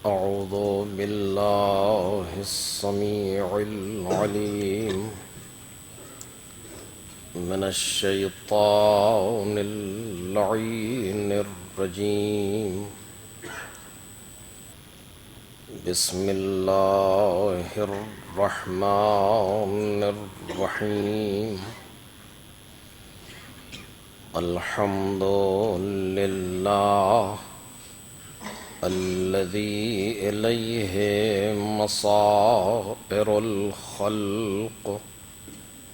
أعوذ بالله السميع العليم من الشيطان اللعين الرجيم بسم الله الرحمن الرحيم الحمد لله الذي إليه مصائر الخلق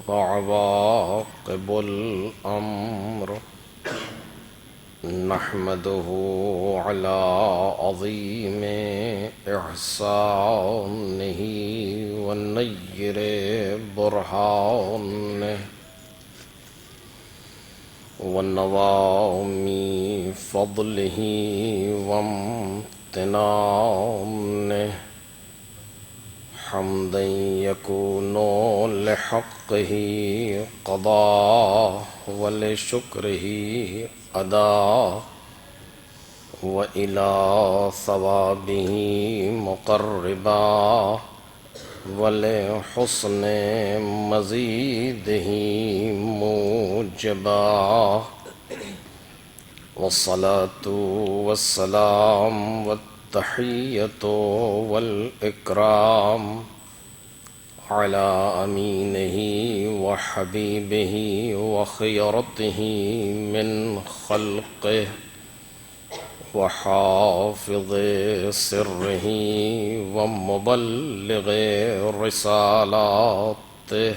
وعواقب الأمر نحمده على عظيم إحسانه ونير برهانه ونوام فضله وامتنانه حمدا يكون لحقه قضاء ولشكره أداء وإلى ثوابه مقربا ولحسن مزيده موجبا والصلاة والسلام والتحية والإكرام على أمينه وحبيبه وخيرته من خلقه وحافظ سره ومبلغ رسالاته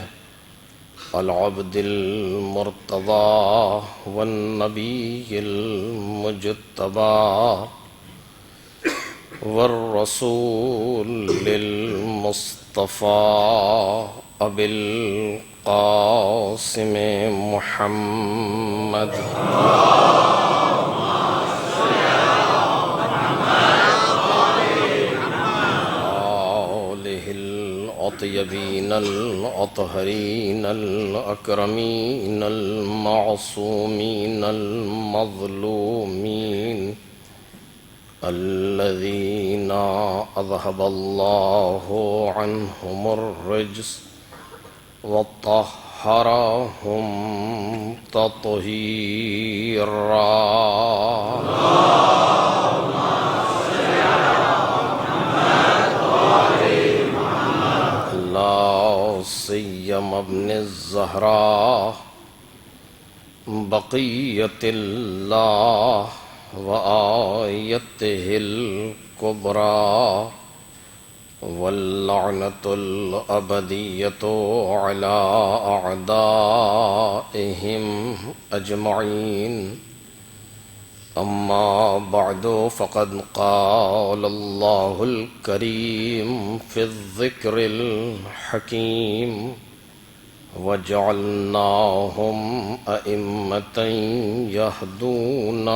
العبد المرتضى والنبي المجتبى والرسول المصطفى أبي القاسم محمد الطيبين الأطهرين الأكرمين المعصومين المظلومين الذين أذهب الله عنهم الرجس وطهرهم تطهيرا سيما ابن الزهراء بقية الله وآيته الكبرى واللعنة الأبدية على أعدائهم أجمعين أما بعد فقد قال الله الكريم في الذكر الحكيم وجعلناهم أئمة يهدون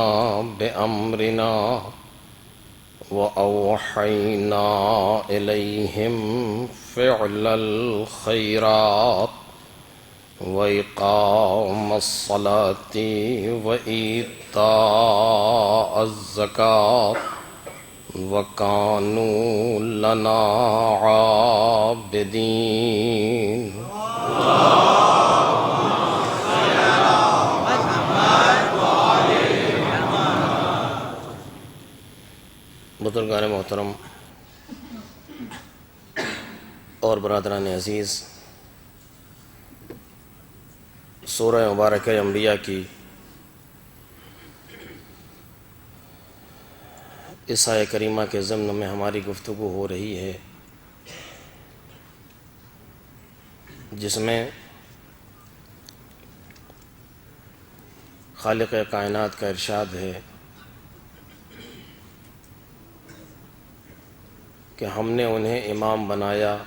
بأمرنا وأوحينا إليهم فعل الخيرات وإقام الصلاة وإيتاء الزكاة وكانوا لنا عابدين بزرگان محترم اور برادران عزیز، سورہ مبارکہ انبیاء کی اس آیہ کریمہ کے ضمن میں ہماری گفتگو ہو رہی ہے، جس میں خالق کائنات کا ارشاد ہے کہ ہم نے انہیں امام بنایا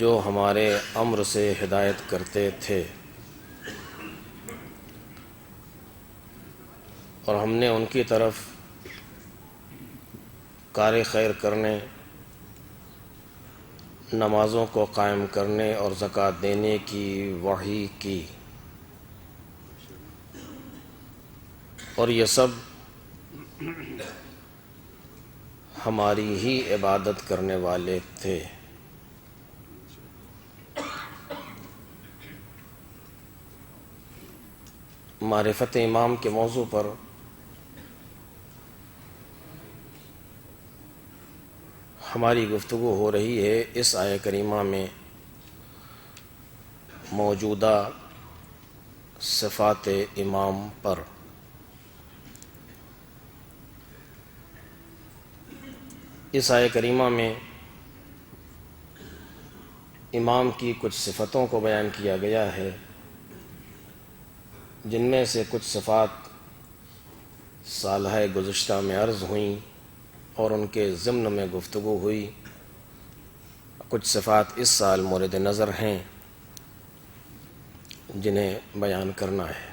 جو ہمارے امر سے ہدایت کرتے تھے، اور ہم نے ان کی طرف کار خیر کرنے، نمازوں کو قائم کرنے اور زکوٰۃ دینے کی وحی کی، اور یہ سب ہماری ہی عبادت کرنے والے تھے۔ معرفت امام کے موضوع پر ہماری گفتگو ہو رہی ہے اس آیہ کریمہ میں موجودہ صفات امام پر۔ اس آیہ کریمہ میں امام کی کچھ صفتوں کو بیان کیا گیا ہے، جن میں سے کچھ صفات سالہ گزشتہ میں عرض ہوئیں اور ان کے ضمن میں گفتگو ہوئی، کچھ صفات اس سال مورد نظر ہیں جنہیں بیان کرنا ہے۔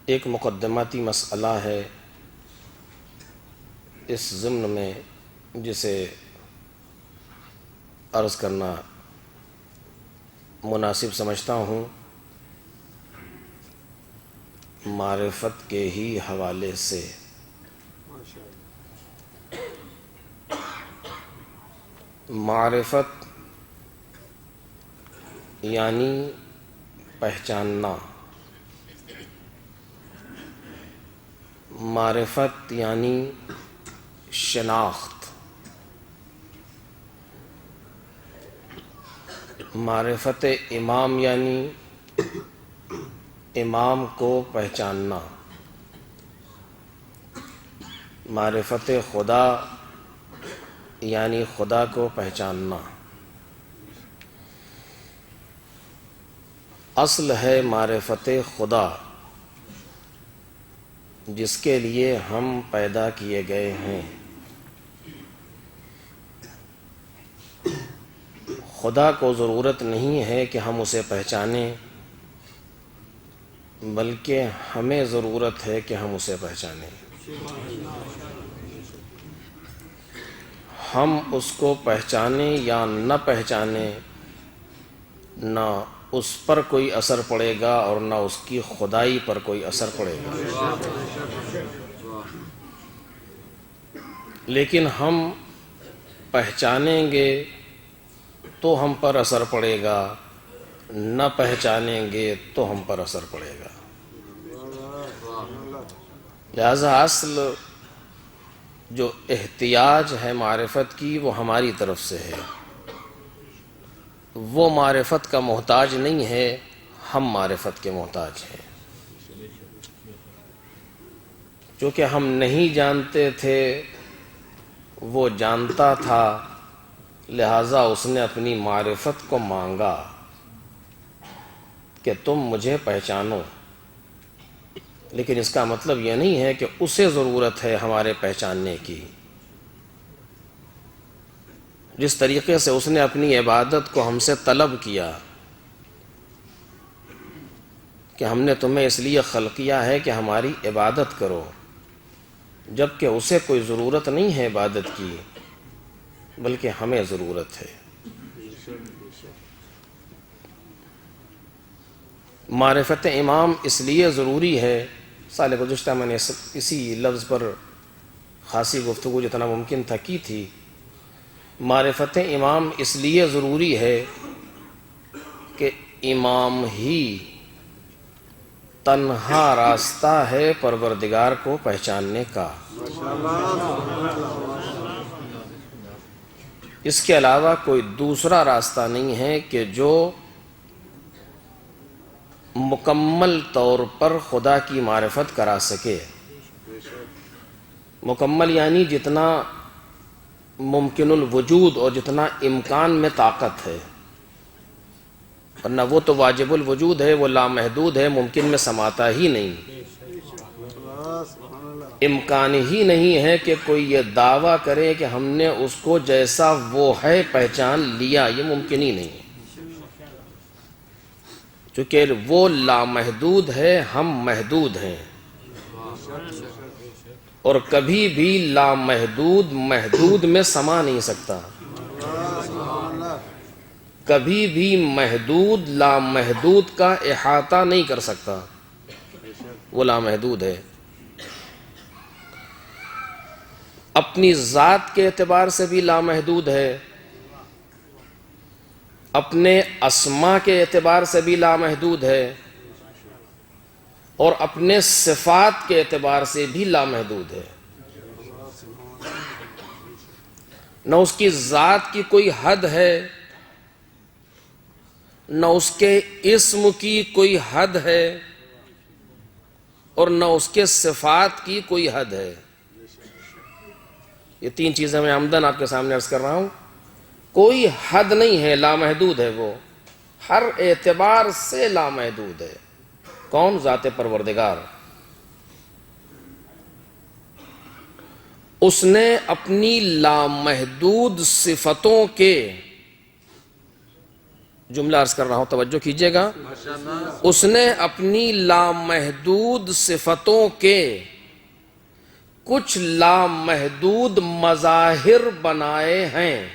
ایک مقدماتی مسئلہ ہے اس ضمن میں جسے عرض کرنا مناسب سمجھتا ہوں، معرفت کے ہی حوالے سے۔ معرفت یعنی پہچاننا، معرفت یعنی شناخت، معرفت امام یعنی امام کو پہچاننا، معرفت خدا یعنی خدا کو پہچاننا۔ اصل ہے معرفت خدا، جس کے لیے ہم پیدا کیے گئے ہیں۔ خدا کو ضرورت نہیں ہے کہ ہم اسے پہچانیں، بلکہ ہمیں ضرورت ہے کہ ہم اسے پہچانیں۔ ہم اس کو پہچانیں یا نہ پہچانیں، نہ اس پر کوئی اثر پڑے گا اور نہ اس کی خدائی پر کوئی اثر پڑے گا، لیکن ہم پہچانیں گے تو ہم پر اثر پڑے گا، نہ پہچانیں گے تو ہم پر اثر پڑے گا۔ لہذا اصل جو احتیاج ہے معرفت کی وہ ہماری طرف سے ہے، وہ معرفت کا محتاج نہیں ہے، ہم معرفت کے محتاج ہیں۔ چونکہ ہم نہیں جانتے تھے وہ جانتا تھا، لہذا اس نے اپنی معرفت کو مانگا کہ تم مجھے پہچانو، لیکن اس کا مطلب یہ نہیں ہے کہ اسے ضرورت ہے ہمارے پہچاننے کی۔ جس طریقے سے اس نے اپنی عبادت کو ہم سے طلب کیا کہ ہم نے تمہیں اس لیے خلق کیا ہے کہ ہماری عبادت کرو، جبکہ اسے کوئی ضرورت نہیں ہے عبادت کی، بلکہ ہمیں ضرورت ہے۔ معرفت امام اس لیے ضروری ہے، سال گزشتہ میں نے اسی لفظ پر خاصی گفتگو جتنا ممکن تھا کی تھی۔ معرفت امام اس لیے ضروری ہے کہ امام ہی تنہا راستہ ہے پروردگار کو پہچاننے کا۔ اس کے علاوہ کوئی دوسرا راستہ نہیں ہے کہ جو مکمل طور پر خدا کی معرفت کرا سکے۔ مکمل یعنی جتنا ممکن الوجود اور جتنا امکان میں طاقت ہے، ورنہ وہ تو واجب الوجود ہے، وہ لامحدود ہے، ممکن میں سماتا ہی نہیں۔ امکان ہی نہیں ہے کہ کوئی یہ دعویٰ کرے کہ ہم نے اس کو جیسا وہ ہے پہچان لیا، یہ ممکن ہی نہیں ہے، چونکہ وہ لامحدود ہے، ہم محدود ہیں، اور کبھی بھی لامحدود محدود میں سما نہیں سکتا، کبھی بھی محدود لامحدود کا احاطہ نہیں کر سکتا، وہ لامحدود ہے۔ اپنی ذات کے اعتبار سے بھی لامحدود ہے، اپنے اسما کے اعتبار سے بھی لامحدود ہے، اور اپنے صفات کے اعتبار سے بھی لامحدود ہے۔ نہ اس کی ذات کی کوئی حد ہے، نہ اس کے اسم کی کوئی حد ہے، اور نہ اس کے صفات کی کوئی حد ہے۔ یہ تین چیزیں میں عمدن آپ کے سامنے عرض کر رہا ہوں۔ کوئی حد نہیں ہے، لامحدود ہے، وہ ہر اعتبار سے لامحدود ہے۔ کون؟ ذات پروردگار۔ اس نے اپنی لامحدود صفتوں کے، جملہ عرض کر رہا ہوں توجہ کیجئے گا، اس نے اپنی لامحدود صفتوں کے کچھ لامحدود مظاہر بنائے ہیں۔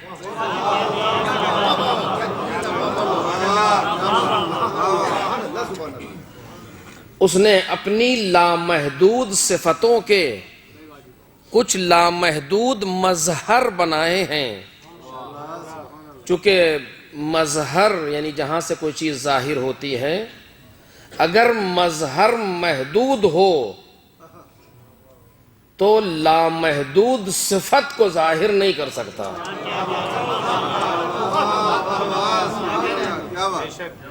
اس نے اپنی لامحدود صفتوں کے کچھ لامحدود مظہر بنائے ہیں۔ چونکہ مظہر یعنی جہاں سے کوئی چیز ظاہر ہوتی ہے، اگر مظہر محدود ہو تو لامحدود صفت کو ظاہر نہیں کر سکتا۔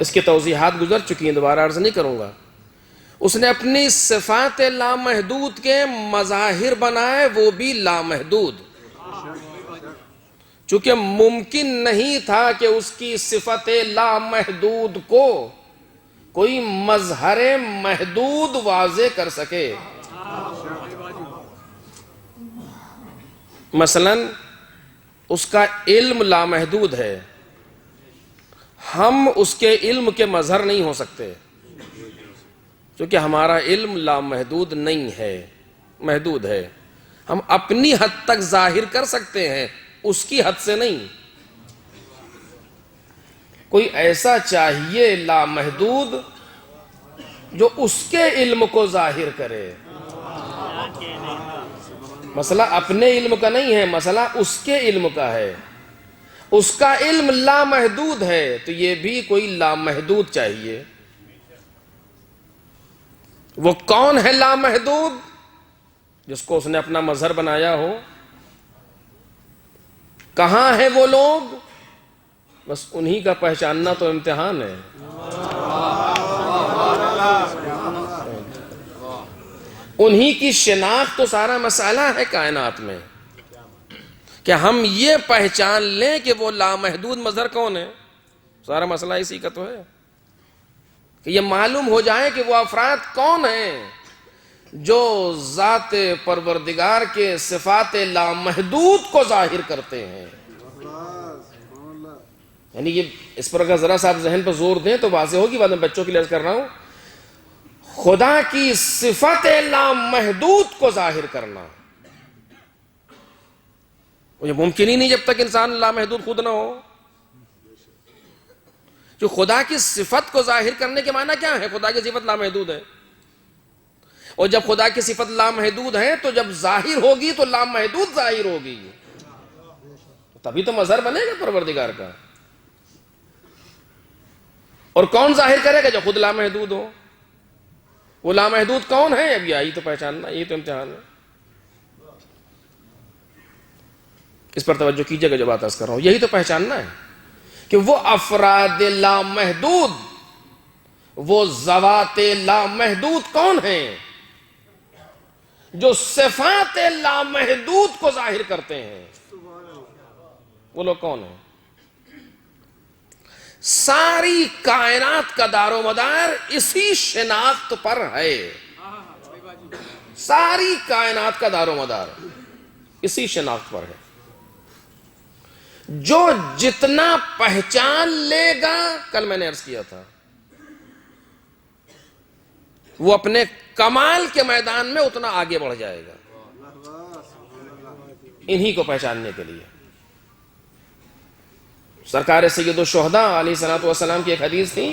اس کی توضیحات گزر چکی ہیں، دوبارہ عرض نہیں کروں گا۔ اس نے اپنی صفات لامحدود کے مظاہر بنائے، وہ بھی لامحدود، چونکہ ممکن نہیں تھا کہ اس کی صفت لامحدود کو کوئی مظہر محدود واضح کر سکے۔ مثلا اس کا علم لامحدود ہے، ہم اس کے علم کے مظہر نہیں ہو سکتے، کیونکہ ہمارا علم لامحدود نہیں ہے، محدود ہے۔ ہم اپنی حد تک ظاہر کر سکتے ہیں، اس کی حد سے نہیں۔ کوئی ایسا چاہیے لامحدود جو اس کے علم کو ظاہر کرے۔ مسئلہ اپنے علم کا نہیں ہے، مسئلہ اس کے علم کا ہے۔ اس کا علم لامحدود ہے تو یہ بھی کوئی لامحدود چاہیے۔ وہ کون ہے لامحدود؟ جس کو اس نے اپنا مظہر بنایا ہو۔ کہاں ہیں وہ لوگ؟ بس انہی کا پہچاننا تو امتحان ہے۔ انہی کی شناخت تو سارا مسئلہ ہے کائنات میں، کہ ہم یہ پہچان لیں کہ وہ لامحدود مظہر کون ہے۔ سارا مسئلہ اسی کا تو ہے کہ یہ معلوم ہو جائے کہ وہ افراد کون ہیں جو ذات پروردگار کے صفات لامحدود کو ظاہر کرتے ہیں۔ یعنی یہ اس پر اگر ذرا سا آپ ذہن پر زور دیں تو واضح ہوگی، بعد میں بچوں کے لیے عرض کر رہا ہوں۔ خدا کی صفت لامحدود کو ظاہر کرنا یہ ممکن ہی نہیں جب تک انسان لامحدود خود نہ ہو۔ جو خدا کی صفت کو ظاہر کرنے کے معنی کیا ہے؟ خدا کی صفت لامحدود ہے، اور جب خدا کی صفت لامحدود ہے تو جب ظاہر ہوگی تو لامحدود ظاہر ہوگی، تبھی تو مظہر بنے گا پروردگار کا۔ اور کون ظاہر کرے گا؟ جو خود لامحدود ہو۔ وہ لامحدود کون ہے؟ اب یہی تو پہچاننا، یہی تو امتحان ہے۔ اس پر توجہ کیجئے گا جو بات عرض کر رہا ہوں، یہی تو پہچاننا ہے کہ وہ افراد لامحدود، وہ ذوات لامحدود کون ہیں جو صفات لامحدود کو ظاہر کرتے ہیں۔ وہ لوگ کون ہیں؟ ساری کائنات کا دار و مدار اسی شناخت پر ہے۔ ساری کائنات کا دار و مدار اسی شناخت پر ہے۔ جو جتنا پہچان لے گا، کل میں نے عرض کیا تھا، وہ اپنے کمال کے میدان میں اتنا آگے بڑھ جائے گا، انہی کو پہچاننے کے لیے۔ سرکار سید الشہداء علیہ الصلوۃ والسلام کی ایک حدیث تھی،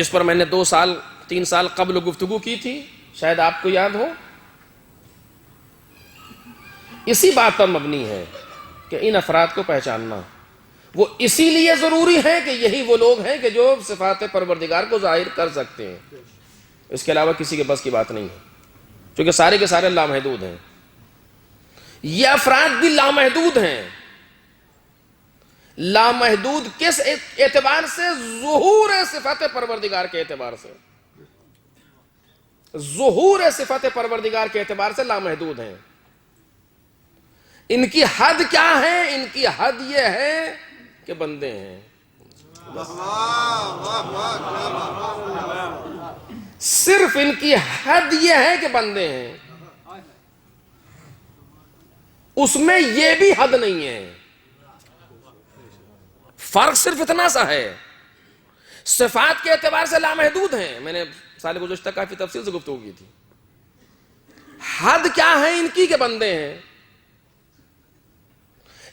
جس پر میں نے 2-3 سال قبل گفتگو کی تھی، شاید آپ کو یاد ہو، اسی بات پر مبنی ہے کہ ان افراد کو پہچاننا وہ اسی لیے ضروری ہے کہ یہی وہ لوگ ہیں کہ جو صفات پروردگار کو ظاہر کر سکتے ہیں، اس کے علاوہ کسی کے بس کی بات نہیں ہے، کیونکہ سارے کے سارے لامحدود ہیں۔ یہ افراد بھی لامحدود ہیں۔ لامحدود کس اعتبار سے؟ ظہور صفات پروردگار کے اعتبار سے، ظہور صفات پروردگار کے اعتبار سے لامحدود ہیں۔ ان کی حد کیا ہے؟ ان کی حد یہ ہے کہ بندے ہیں، صرف ان کی حد یہ ہے کہ بندے ہیں، اس میں یہ بھی حد نہیں ہے۔ فرق صرف اتنا سا ہے، صفات کے اعتبار سے لامحدود ہیں، میں نے سال گزشتہ کافی تفصیل سے گفتگو کی تھی۔ حد کیا ہے ان کی کہ بندے ہیں،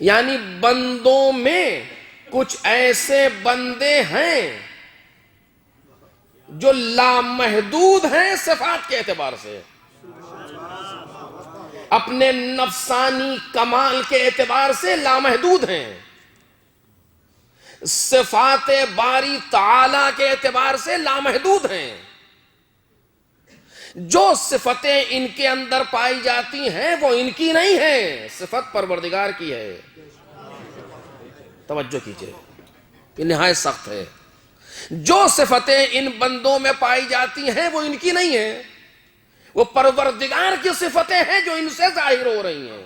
یعنی بندوں میں کچھ ایسے بندے ہیں جو لامحدود ہیں صفات کے اعتبار سے، اپنے نفسانی کمال کے اعتبار سے لامحدود ہیں، صفات باری تعالی کے اعتبار سے لامحدود ہیں۔ جو صفتیں ان کے اندر پائی جاتی ہیں وہ ان کی نہیں ہیں، صفت پروردگار کی ہے۔ توجہ کیجئے، یہ نہایت سخت ہے۔ جو صفتیں ان بندوں میں پائی جاتی ہیں وہ ان کی نہیں ہیں، وہ پروردگار کی صفتیں ہیں جو ان سے ظاہر ہو رہی ہیں۔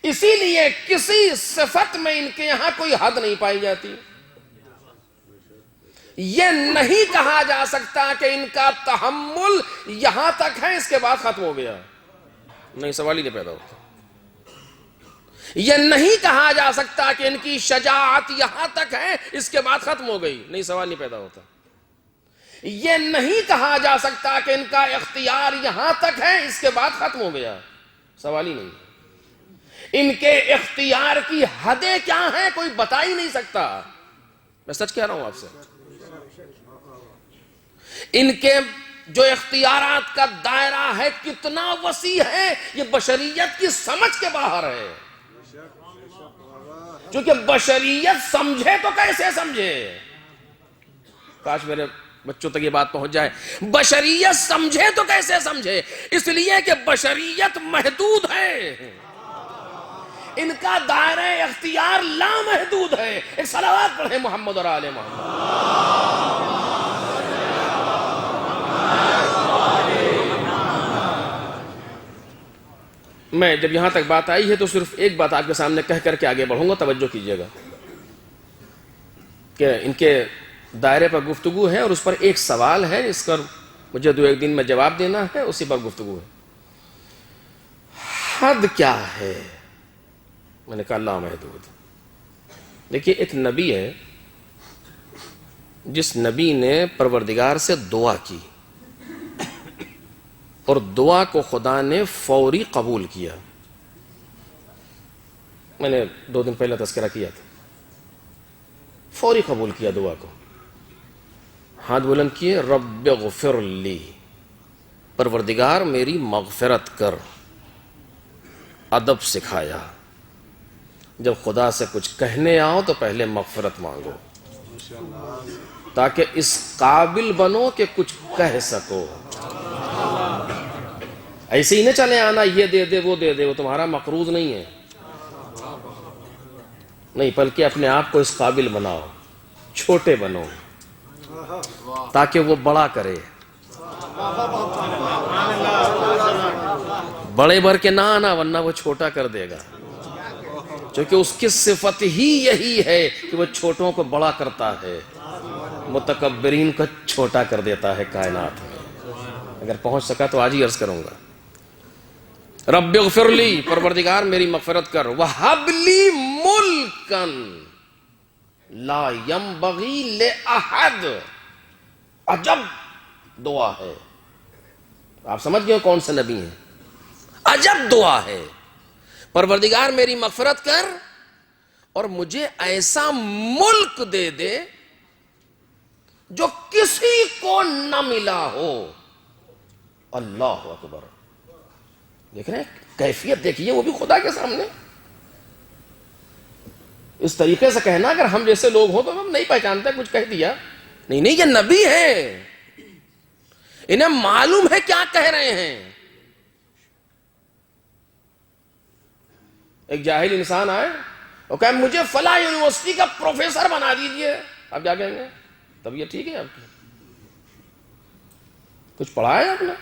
اسی لیے کسی صفت میں ان کے یہاں کوئی حد نہیں پائی جاتی۔ یہ نہیں کہا جا سکتا کہ ان کا تحمل یہاں تک ہے، اس کے بعد ختم ہو گیا، نہیں، سوال ہی نہیں پیدا ہوتا۔ یہ نہیں کہا جا سکتا کہ ان کی شجاعت یہاں تک ہے، اس کے بعد ختم ہو گئی، نہیں، سوال نہیں پیدا ہوتا۔ یہ نہیں کہا جا سکتا کہ ان کا اختیار یہاں تک ہے، اس کے بعد ختم ہو گیا، سوال ہی نہیں۔ ان کے اختیار کی حدیں کیا ہیں کوئی بتا ہی نہیں سکتا، میں سچ کہہ رہا ہوں آپ سے۔ ان کے جو اختیارات کا دائرہ ہے کتنا وسیع ہے، یہ بشریت کی سمجھ کے باہر ہے، کیونکہ بشریت سمجھے تو کیسے سمجھے، کاش میرے بچوں تک یہ بات پہنچ جائے، بشریت سمجھے تو کیسے سمجھے، اس لیے کہ بشریت محدود ہے، ان کا دائرہ اختیار لامحدود ہے۔ ایک صلوات پڑھیں محمد اور آل محمد۔ میں جب یہاں تک بات آئی ہے تو صرف ایک بات آپ کے سامنے کہہ کر کے آگے بڑھوں گا، توجہ کیجئے گا کہ ان کے دائرے پر گفتگو ہے اور اس پر ایک سوال ہے، اس پر مجھے 2-1 دن میں جواب دینا ہے، اسی پر گفتگو ہے۔ حد کیا ہے؟ میں نے کہا لامحدود۔ دیکھیے، ایک نبی ہے جس نبی نے پروردگار سے دعا کی اور دعا کو خدا نے فوری قبول کیا، میں نے 2 دن پہلے تذکرہ کیا تھا، فوری قبول کیا دعا کو، ہاتھ بلند کیے، رب اغفر لی، پروردگار میری مغفرت کر، ادب سکھایا، جب خدا سے کچھ کہنے آؤ تو پہلے مغفرت مانگو تاکہ اس قابل بنو کہ کچھ کہہ سکو، ایسے ہی نہ چلے آنا یہ دے دے وہ دے دے، وہ تمہارا مقروض نہیں ہے، نہیں، بلکہ اپنے آپ کو اس قابل بناؤ، چھوٹے بنو تاکہ وہ بڑا کرے، بڑے بھر کے نہ آنا ورنہ وہ چھوٹا کر دے گا، کیونکہ اس کی صفت ہی یہی ہے کہ وہ چھوٹوں کو بڑا کرتا ہے، متکبرین کو چھوٹا کر دیتا ہے کائنات میں۔ اگر پہنچ سکا تو آج ہی عرض کروں گا، رب اغفر لی، پروردگار میری مغفرت کر، وہب لی ملکن لا ینبغی لأحد، عجب دعا ہے، آپ سمجھ گئے کون سے نبی ہیں، عجب دعا ہے، پروردگار میری مغفرت کر اور مجھے ایسا ملک دے دے جو کسی کو نہ ملا ہو. اللہ اکبر. دیکھ رہے ہیں کیفیت دیکھیے وہ بھی خدا کے سامنے. اس طریقے سے کہنا اگر ہم جیسے لوگ ہوں تو ہم نہیں پہچانتے, کچھ کہہ دیا. نہیں نہیں, یہ نبی ہے, انہیں معلوم ہے کیا کہہ رہے ہیں. ایک جاہل انسان آئے اور کہا مجھے فلاں یونیورسٹی کا پروفیسر بنا دیجئے. آپ کیا کہیں گے؟ تب یہ ٹھیک ہے آپ کی, کچھ پڑھا ہے آپ نے؟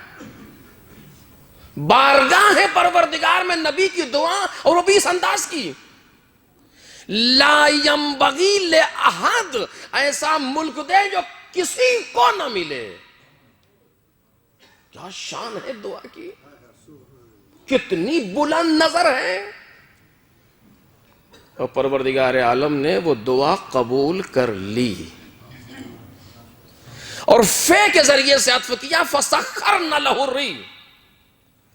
بارگاہ پروردگار میں نبی کی دعا, اور وہ بھی اس انداز کی, لا ينبغی لأحد, ایسا ملک دے جو کسی کو نہ ملے. کیا شان ہے دعا کی, کتنی بلند نظر ہے. اور پروردگار عالم نے وہ دعا قبول کر لی اور فے کے ذریعے سے عطف کیا فسخرنا لہ الریح,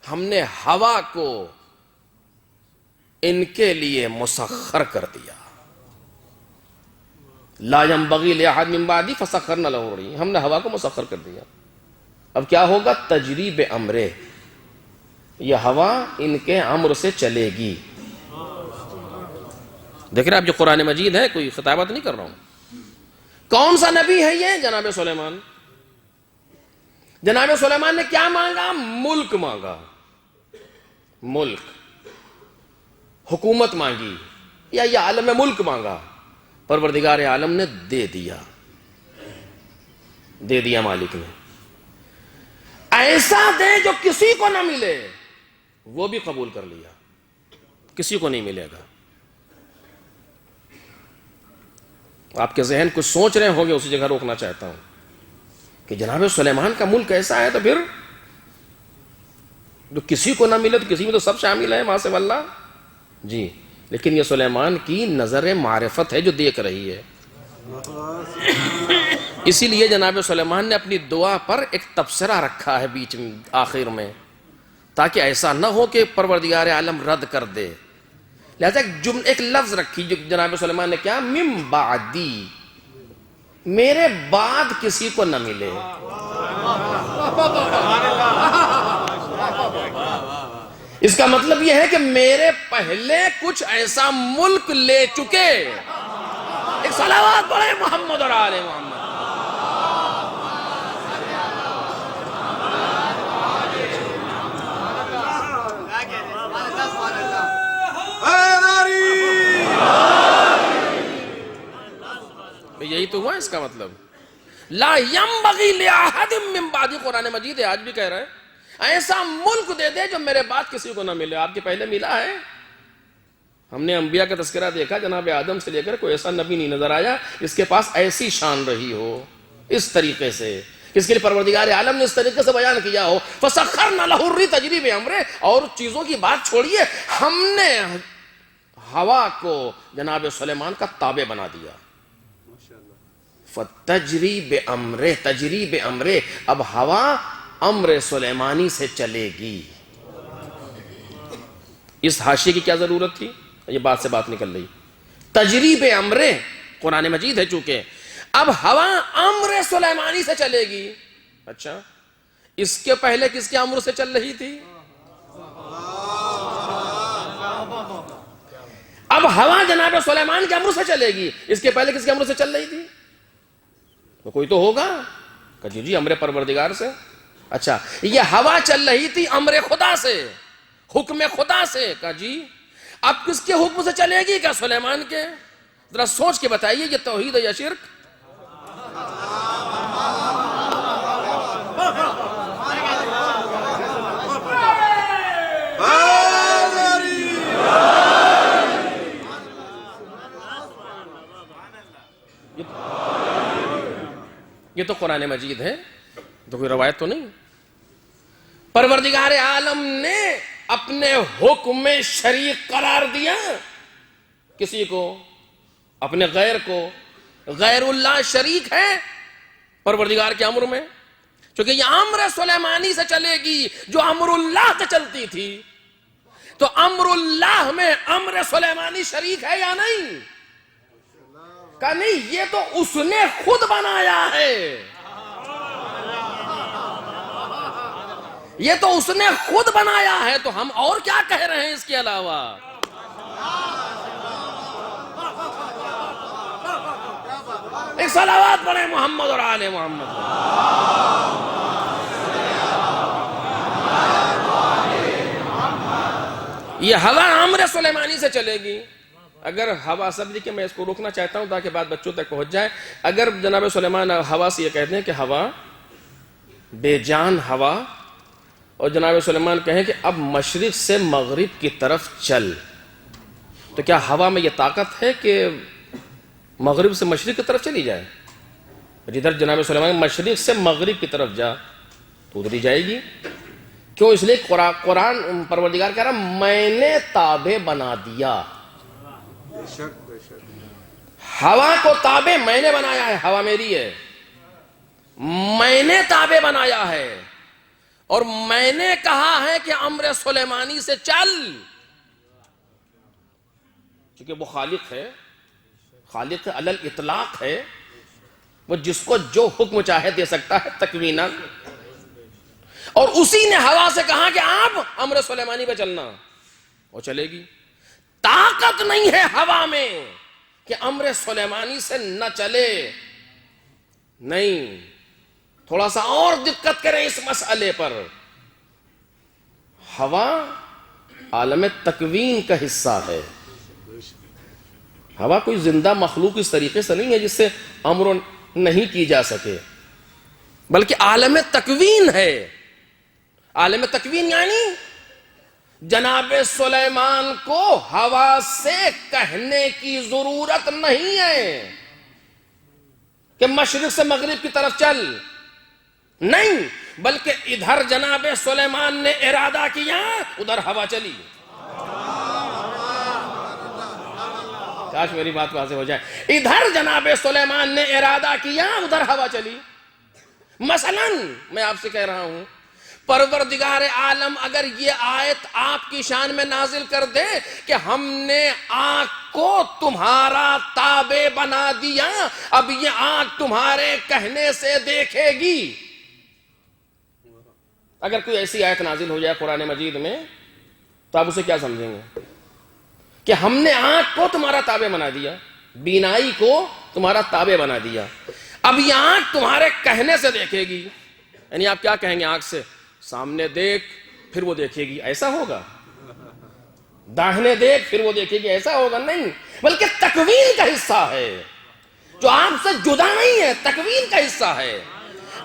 ہم نے ہوا کو ان کے لیے مسخر کر دیا. لا ينبغی لأحد من بعدی فسخرنا لہ الریح, ہم نے ہوا کو مسخر کر دیا. اب کیا ہوگا؟ تجری بامرہ, یہ ہوا ان کے امر سے چلے گی. دیکھ رہے آپ جو قرآن مجید ہے, کوئی خطابت نہیں کر رہا ہوں. کون سا نبی ہے یہ؟ جناب سلیمان. جناب سلیمان نے کیا مانگا؟ ملک مانگا, ملک, حکومت مانگی, یا یہ عالم ملک مانگا. پروردگار عالم نے دے دیا, دے دیا مالک نے. ایسا دے جو کسی کو نہ ملے, وہ بھی قبول کر لیا, کسی کو نہیں ملے گا. آپ کے ذہن کچھ سوچ رہے ہوں گے, اسی جگہ روکنا چاہتا ہوں کہ جناب سلیمان کا ملک ایسا ہے تو پھر جو کسی کو نہ ملے تو کسی میں تو سب شامل ہے, ماں سے واللہ. جی, لیکن یہ سلیمان کی نظر معرفت ہے جو دیکھ رہی ہے. اسی لیے جناب سلیمان نے اپنی دعا پر ایک تبصرہ رکھا ہے بیچ میں, آخر میں, تاکہ ایسا نہ ہو کہ پروردگار عالم رد کر دے. لہذا ایک لفظ رکھی جو جناب سلیمان نے کیا, من بعدی, میرے بعد کسی کو نہ ملے. اس کا مطلب یہ ہے کہ میرے پہلے کچھ ایسا ملک لے چکے. ایک صلوات پڑھیں محمد اور آل محمد. یہی تو ہوا اس کا مطلب. لا ينبغی لأحد من بعدی, قرآن مجید ہے, آج بھی کہہ رہا ہے ایسا ملک دے دے جو میرے بعد کسی کو نہ ملے. آپ کے پہلے ملا ہے. ہم نے انبیاء کا تذکرہ دیکھا, جناب آدم سے لے کر کوئی ایسا نبی نہیں نظر آیا اس کے پاس ایسی شان رہی ہو, اس طریقے سے, اس کے لیے پروردگار عالم نے اس طریقے سے بیان کیا ہو. فسخرنا لہ الریح تجری بامرہ, اور چیزوں کی بات چھوڑیے, ہم نے ہوا کو جناب سلیمان کا تابع بنا دیا. فتجری بامرہ, تجری بامرہ, اب ہوا امر سلیمانی سے چلے گی. اس حاشیے کی کیا ضرورت تھی؟ یہ بات سے بات نکل رہی. تجری بامرہ قرآن مجید ہے چونکہ, اب ہوا امر سلیمانی سے چلے گی. اچھا, اس کے پہلے کس کے امر سے چل رہی تھی؟ اب ہوا جناب سلیمان کے امر سے چلے گی, اس کے پہلے کس کے امر سے چل رہی تھی؟ تو کوئی تو ہوگا کہ جی امر پروردگار سے. اچھا, یہ ہوا چل رہی تھی امر خدا سے, حکم خدا سے, کہ جی اب کس کے حکم سے چلے گی؟ کیا سلیمان کے؟ ذرا سوچ کے بتائیے, یہ توحید ہے یا شرک؟ یہ تو قرآن مجید ہے, تو کوئی روایت تو نہیں. پروردگار عالم نے اپنے حکم میں شریک قرار دیا کسی کو, اپنے غیر کو. غیر اللہ شریک ہے پروردگار کے امر میں, چونکہ یہ امر سلیمانی سے چلے گی جو امر اللہ سے چلتی تھی. تو امر اللہ میں امر سلیمانی شریک ہے یا نہیں؟ کہا نہیں، یہ تو اس نے خود بنایا ہے، یہ تو اس نے خود بنایا ہے، تو ہم اور کیا کہہ رہے ہیں اس کے علاوہ؟ ایک صلوات پڑھیں محمد اور آل محمد۔ یہ ہوا عمرو سلیمانی سے چلے گی۔ اگر ہوا سبزی کے، میں اس کو روکنا چاہتا ہوں تاکہ بات بچوں تک پہنچ جائے، اگر جناب سلیمان ہوا سے یہ کہتے ہیں کہ ہوا بے جان ہوا، اور جناب سلیمان کہیں کہ اب مشرق سے مغرب کی طرف چل، تو کیا ہوا میں یہ طاقت ہے کہ مغرب سے مشرق کی طرف چلی جائے؟ جدھر جناب سلیمان مشرق سے مغرب کی طرف جا تو ادھر ہی جائے گی۔ کیوں؟ اس لیے قرآن پروردگار کہہ رہا میں نے تابع بنا دیا، ہوا کو تابع میں نے بنایا ہے، ہوا میری ہے، میں نے تابع بنایا ہے، اور میں نے کہا ہے کہ عمرو سلیمانی سے چل، چونکہ وہ خالق ہے، خالق علی الاطلاق ہے، وہ جس کو جو حکم چاہے دے سکتا ہے تکویناً، اور اسی نے ہوا سے کہا کہ آپ عمرو سلیمانی پہ چلنا، وہ چلے گی۔ طاقت نہیں ہے ہوا میں کہ عمرو سلیمانی سے نہ چلے، نہیں۔ تھوڑا سا اور دقت کریں اس مسئلے پر، ہوا عالم تکوین کا حصہ ہے، ہوا کوئی زندہ مخلوق اس طریقے سے نہیں ہے جس سے امر نہیں کی جا سکے، بلکہ عالم تکوین ہے۔ عالم تکوین یعنی جناب سلیمان کو ہوا سے کہنے کی ضرورت نہیں ہے کہ مشرق سے مغرب کی طرف چل، نہیں، بلکہ ادھر جناب سلیمان نے ارادہ کیا، ادھر ہوا چلی۔ کاش میری بات واضح ہو جائے، ادھر جناب سلیمان نے ارادہ کیا، ادھر ہوا چلی۔ مثلا میں آپ سے کہہ رہا ہوں، پروردگار عالم اگر یہ آیت آپ کی شان میں نازل کر دے کہ ہم نے آنکھ کو تمہارا تابع بنا دیا، اب یہ آنکھ تمہارے کہنے سے دیکھے گی، اگر کوئی ایسی آیت نازل ہو جائے قرآن مجید میں، تو آپ اسے کیا سمجھیں گے؟ کہ ہم نے آنکھ کو تمہارا تابع بنا دیا، بینائی کو تمہارا تابع بنا دیا، اب یہ آنکھ تمہارے کہنے سے دیکھے گی۔ یعنی آپ کیا کہیں گے آنکھ سے؟ سامنے دیکھ پھر وہ دیکھے گی، ایسا ہوگا؟ داہنے دیکھ پھر وہ دیکھے گی، ایسا ہوگا؟ نہیں، بلکہ تکوین کا حصہ ہے، جو آپ سے جدا نہیں ہے، تکوین کا حصہ ہے۔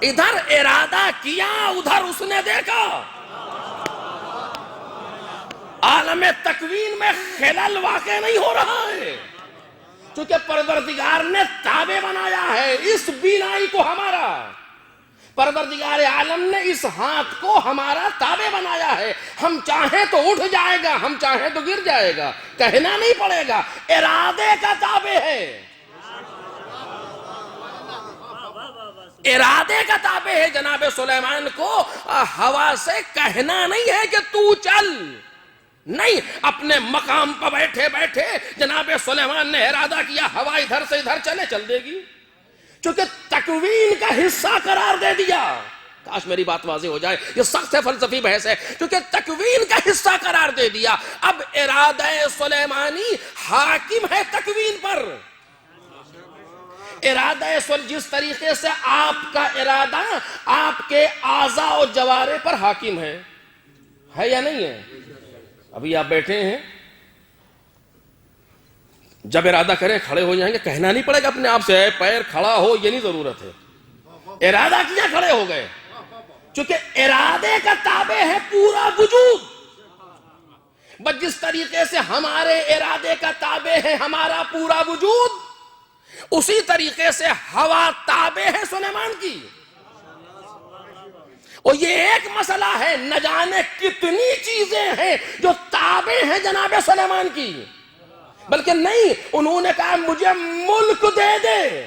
ادھر ارادہ کیا، ادھر اس نے دیکھا۔ عالم تکوین میں خلل واقع نہیں ہو رہا ہے، چونکہ پروردگار نے تابع بنایا ہے اس بینائی کو ہمارا، پروردگار عالم نے اس ہاتھ کو ہمارا تابع بنایا ہے، ہم چاہیں تو اٹھ جائے گا، ہم چاہیں تو گر جائے گا، کہنا نہیں پڑے گا، ارادے کا تابع ہے، ارادے کا تابع ہے۔ جناب سلیمان کو ہوا سے کہنا نہیں ہے کہ تو چل، نہیں، اپنے مقام پر بیٹھے بیٹھے جناب سلیمان نے ارادہ کیا ہوا ادھر سے ادھر چلے، چل دے گی، چونکہ تکوین کا حصہ قرار دے دیا۔ کاش میری بات واضح ہو جائے، یہ سخت ہے فلسفی بحث ہے، چونکہ تکوین کا حصہ قرار دے دیا، اب ارادہ سلیمانی حاکم ہے تکوین پر۔ ارادہ جس طریقے سے آپ کا ارادہ آپ کے اعضاء و جوارح پر حاکم ہے یا نہیں ہے؟ ابھی آپ بیٹھے ہیں، جب ارادہ کریں کھڑے ہو جائیں گے، کہنا نہیں پڑے گا اپنے آپ سے پیر کھڑا ہو، یہ نہیں ضرورت ہے، ارادہ کیا کھڑے ہو گئے، چونکہ ارادے کا تابع ہے پورا وجود۔ بس جس طریقے سے ہمارے ارادے کا تابع ہے ہمارا پورا وجود، اسی طریقے سے ہوا تابع ہے سلیمان کی۔ اور یہ ایک مسئلہ ہے، نہ جانے کتنی چیزیں ہیں جو تابع ہیں جناب سلیمان کی، بلکہ نہیں، انہوں نے کہا مجھے ملک دے دے۔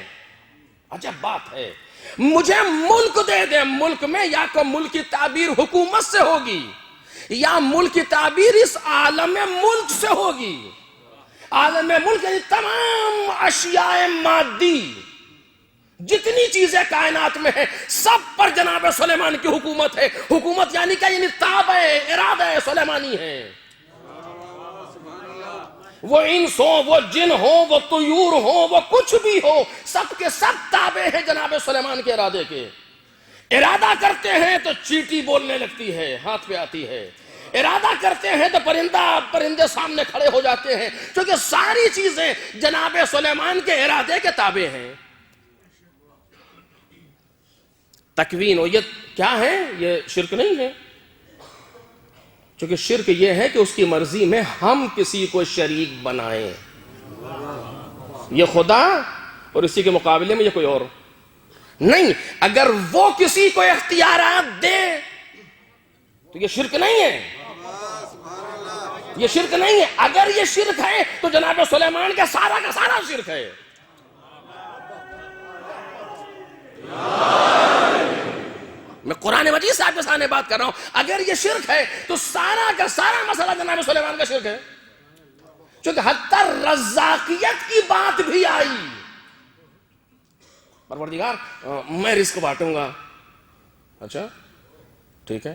عجب بات ہے، مجھے ملک دے دے۔ ملک میں یا تو ملک کی تعبیر حکومت سے ہوگی، یا ملک کی تعبیر اس عالم ملک سے ہوگی۔ عالم ملک یعنی تمام اشیاء مادی، جتنی چیزیں کائنات میں ہیں سب پر جناب سلیمان کی حکومت ہے. حکومت یعنی کیا؟ یعنی تابع ارادہ سلیمانی ہے. وہ انس ہو، وہ جن ہو، وہ طیور ہو، وہ کچھ بھی ہو، سب کے سب تابع ہیں جناب سلیمان کے ارادے کے. ارادہ کرتے ہیں تو چیٹی بولنے لگتی ہے، ہاتھ پہ آتی ہے. ارادہ کرتے ہیں تو پرندے سامنے کھڑے ہو جاتے ہیں، کیونکہ ساری چیزیں جناب سلیمان کے ارادے کے تابع ہیں. تکوین، اور یہ کیا ہے؟ یہ شرک نہیں ہے، کیونکہ شرک یہ ہے کہ اس کی مرضی میں ہم کسی کو شریک بنائیں. یہ خدا اور اسی کے مقابلے میں یہ کوئی اور نہیں. اگر وہ کسی کو اختیارات دے تو یہ شرک نہیں ہے، یہ شرک نہیں ہے. اگر یہ شرک ہے تو جناب سلیمان کا سارا شرک ہے. میں قرآن مجید سے آپ کے سامنے بات کر رہا ہوں. اگر یہ شرک ہے تو سارا کا سارا مسئلہ جناب سلیمان کا شرک ہے، کیونکہ حتی رزاقیت کی بات بھی آئی. پروردگار میں رزق بانٹوں گا. اچھا ٹھیک ہے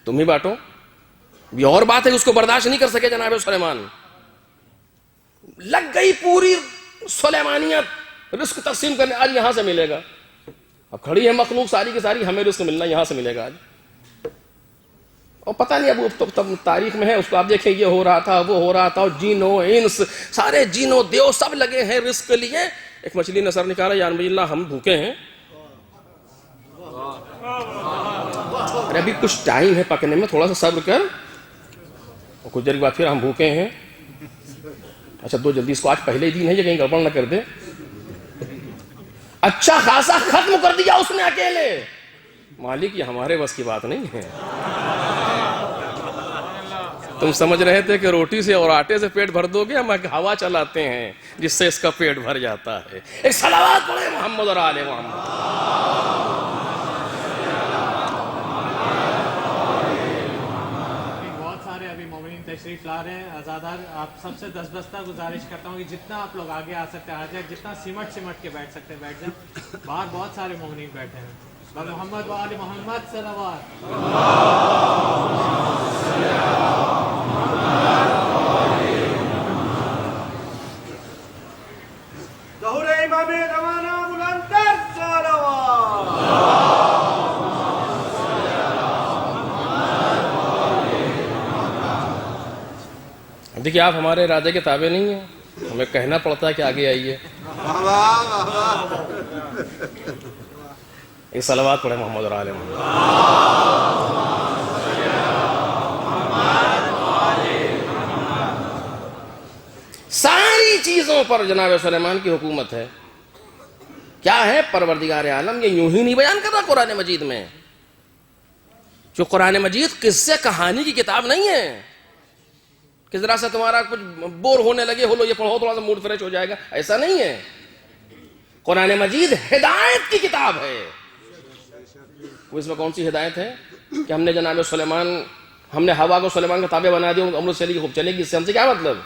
تم ہی بانٹو. یہ اور بات ہے اس کو برداشت نہیں کر سکے جناب سلیمان. لگ گئی پوری سلیمانیت رزق تقسیم کرنے. آج یہاں سے ملے گا. اب کھڑی ہے مخلوق ساری کی ساری، ہمیں رزق ملنا یہاں سے ملے گا آج. اور پتہ نہیں اب تاریخ میں ہے اس کو آپ دیکھیں، یہ ہو رہا تھا وہ ہو رہا تھا، اور جینو انس سارے جینو دیو سب لگے ہیں رزق کے لیے. ایک مچھلی نے سر نکالا، یا نبی اللہ ہم بھوکے ہیں. ارے ابھی کچھ ٹائم ہے پکنے میں، تھوڑا سا صبر کر. اور کچھ دیر کے بعد پھر ہم بھوکے ہیں. اچھا دو جلدی، اس کو آج پہلے ہی دن ہے یہ کہیں گڑبڑ نہ کر دے. اچھا خاصا ختم کر دیا اس نے اکیلے. مالک یہ ہمارے بس کی بات نہیں ہے. تم سمجھ رہے تھے کہ روٹی سے اور آٹے سے پیٹ بھر دو گے، ہم ہوا چلاتے ہیں جس سے اس کا پیٹ بھر جاتا ہے. ایک صلوات پڑھے محمد اور آل محمد. بہت سارے ابھی مومنین تشریف لا رہے ہیں. آزادار آپ سب سے دستبستہ گزارش کرتا ہوں کہ جتنا آپ لوگ آگے آ سکتے ہیں آ جائیں، جتنا سمٹ کے بیٹھ سکتے ہیں بیٹھ جائیں. باہر بہت سارے مومنین بیٹھے ہیں. محمد و آل محمد صلوات. ظہور امام زمانہ بلندتر صلوات. دیکھیے آپ ہمارے ارادے کے تابع نہیں ہیں، ہمیں کہنا پڑتا ہے کہ آگے آئیے. ایک صلوات پڑھے محمد اور آل محمد. ساری چیزوں پر جناب سلیمان کی حکومت ہے. کیا ہے؟ پروردگار عالم. یہ یوں ہی نہیں بیان کر رہا قرآن مجید میں. جو قرآن مجید قصے کہانی کی کتاب نہیں ہے کہ ذرا سا تمہارا کچھ بور ہونے لگے ہو لو یہ پڑھو تھوڑا سا موڈ فریش ہو جائے گا. ایسا نہیں ہے. قرآن مجید ہدایت کی کتاب ہے. اس میں کون سی ہدایت ہے کہ ہم نے جناب سلیمان، ہم نے ہوا کو سلیمان کا تابع بنا دیا، امر چلے گی خوب چلے گی. اس سے ہم سے کیا مطلب؟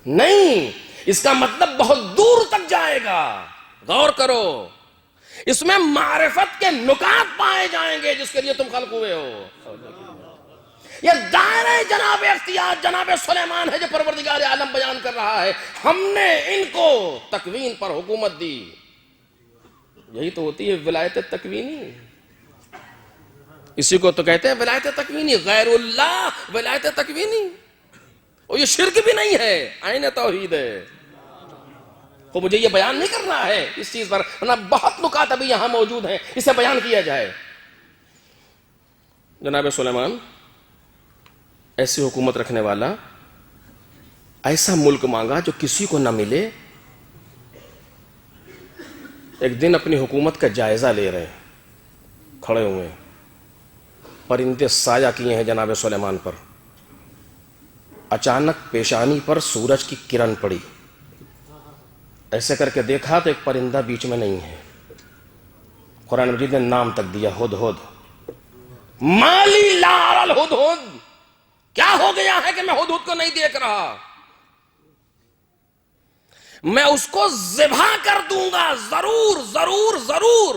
نہیں، اس کا مطلب بہت دور تک جائے گا. غور کرو، اس میں معرفت کے نکات پائے جائیں گے جس کے لیے تم خلق ہوئے ہو. یہ دائرہ جناب اختیار جناب سلیمان ہے جو پروردگار عالم بیان کر رہا ہے. ہم نے ان کو تکوین پر حکومت دی. یہی تو ہوتی ہے ولایت تکوینی. اسی کو تو کہتے ہیں ولایت تکوینی. غیر اللہ ولایت تکوینی. اور یہ شرک بھی نہیں ہے، عین توحید ہے. تو مجھے یہ بیان نہیں کرنا ہے اس چیز پر، ورنہ بہت نکات ابھی یہاں موجود ہیں، اسے بیان کیا جائے. جناب سلیمان ایسی حکومت رکھنے والا، ایسا ملک مانگا جو کسی کو نہ ملے. ایک دن اپنی حکومت کا جائزہ لے رہے ہیں، کھڑے ہوئے ہیں، پرندے سایہ کیے ہیں جناب سلیمان پر. اچانک پیشانی پر سورج کی کرن پڑی. ایسے کر کے دیکھا تو ایک پرندہ بیچ میں نہیں ہے. قرآن مجید نے نام تک دیا، ہدہد. مالی لا ارى الہدہد. کیا ہو گیا ہے کہ میں ہدہد کو نہیں دیکھ رہا؟ میں اس کو ذبح کر دوں گا، ضرور ضرور ضرور،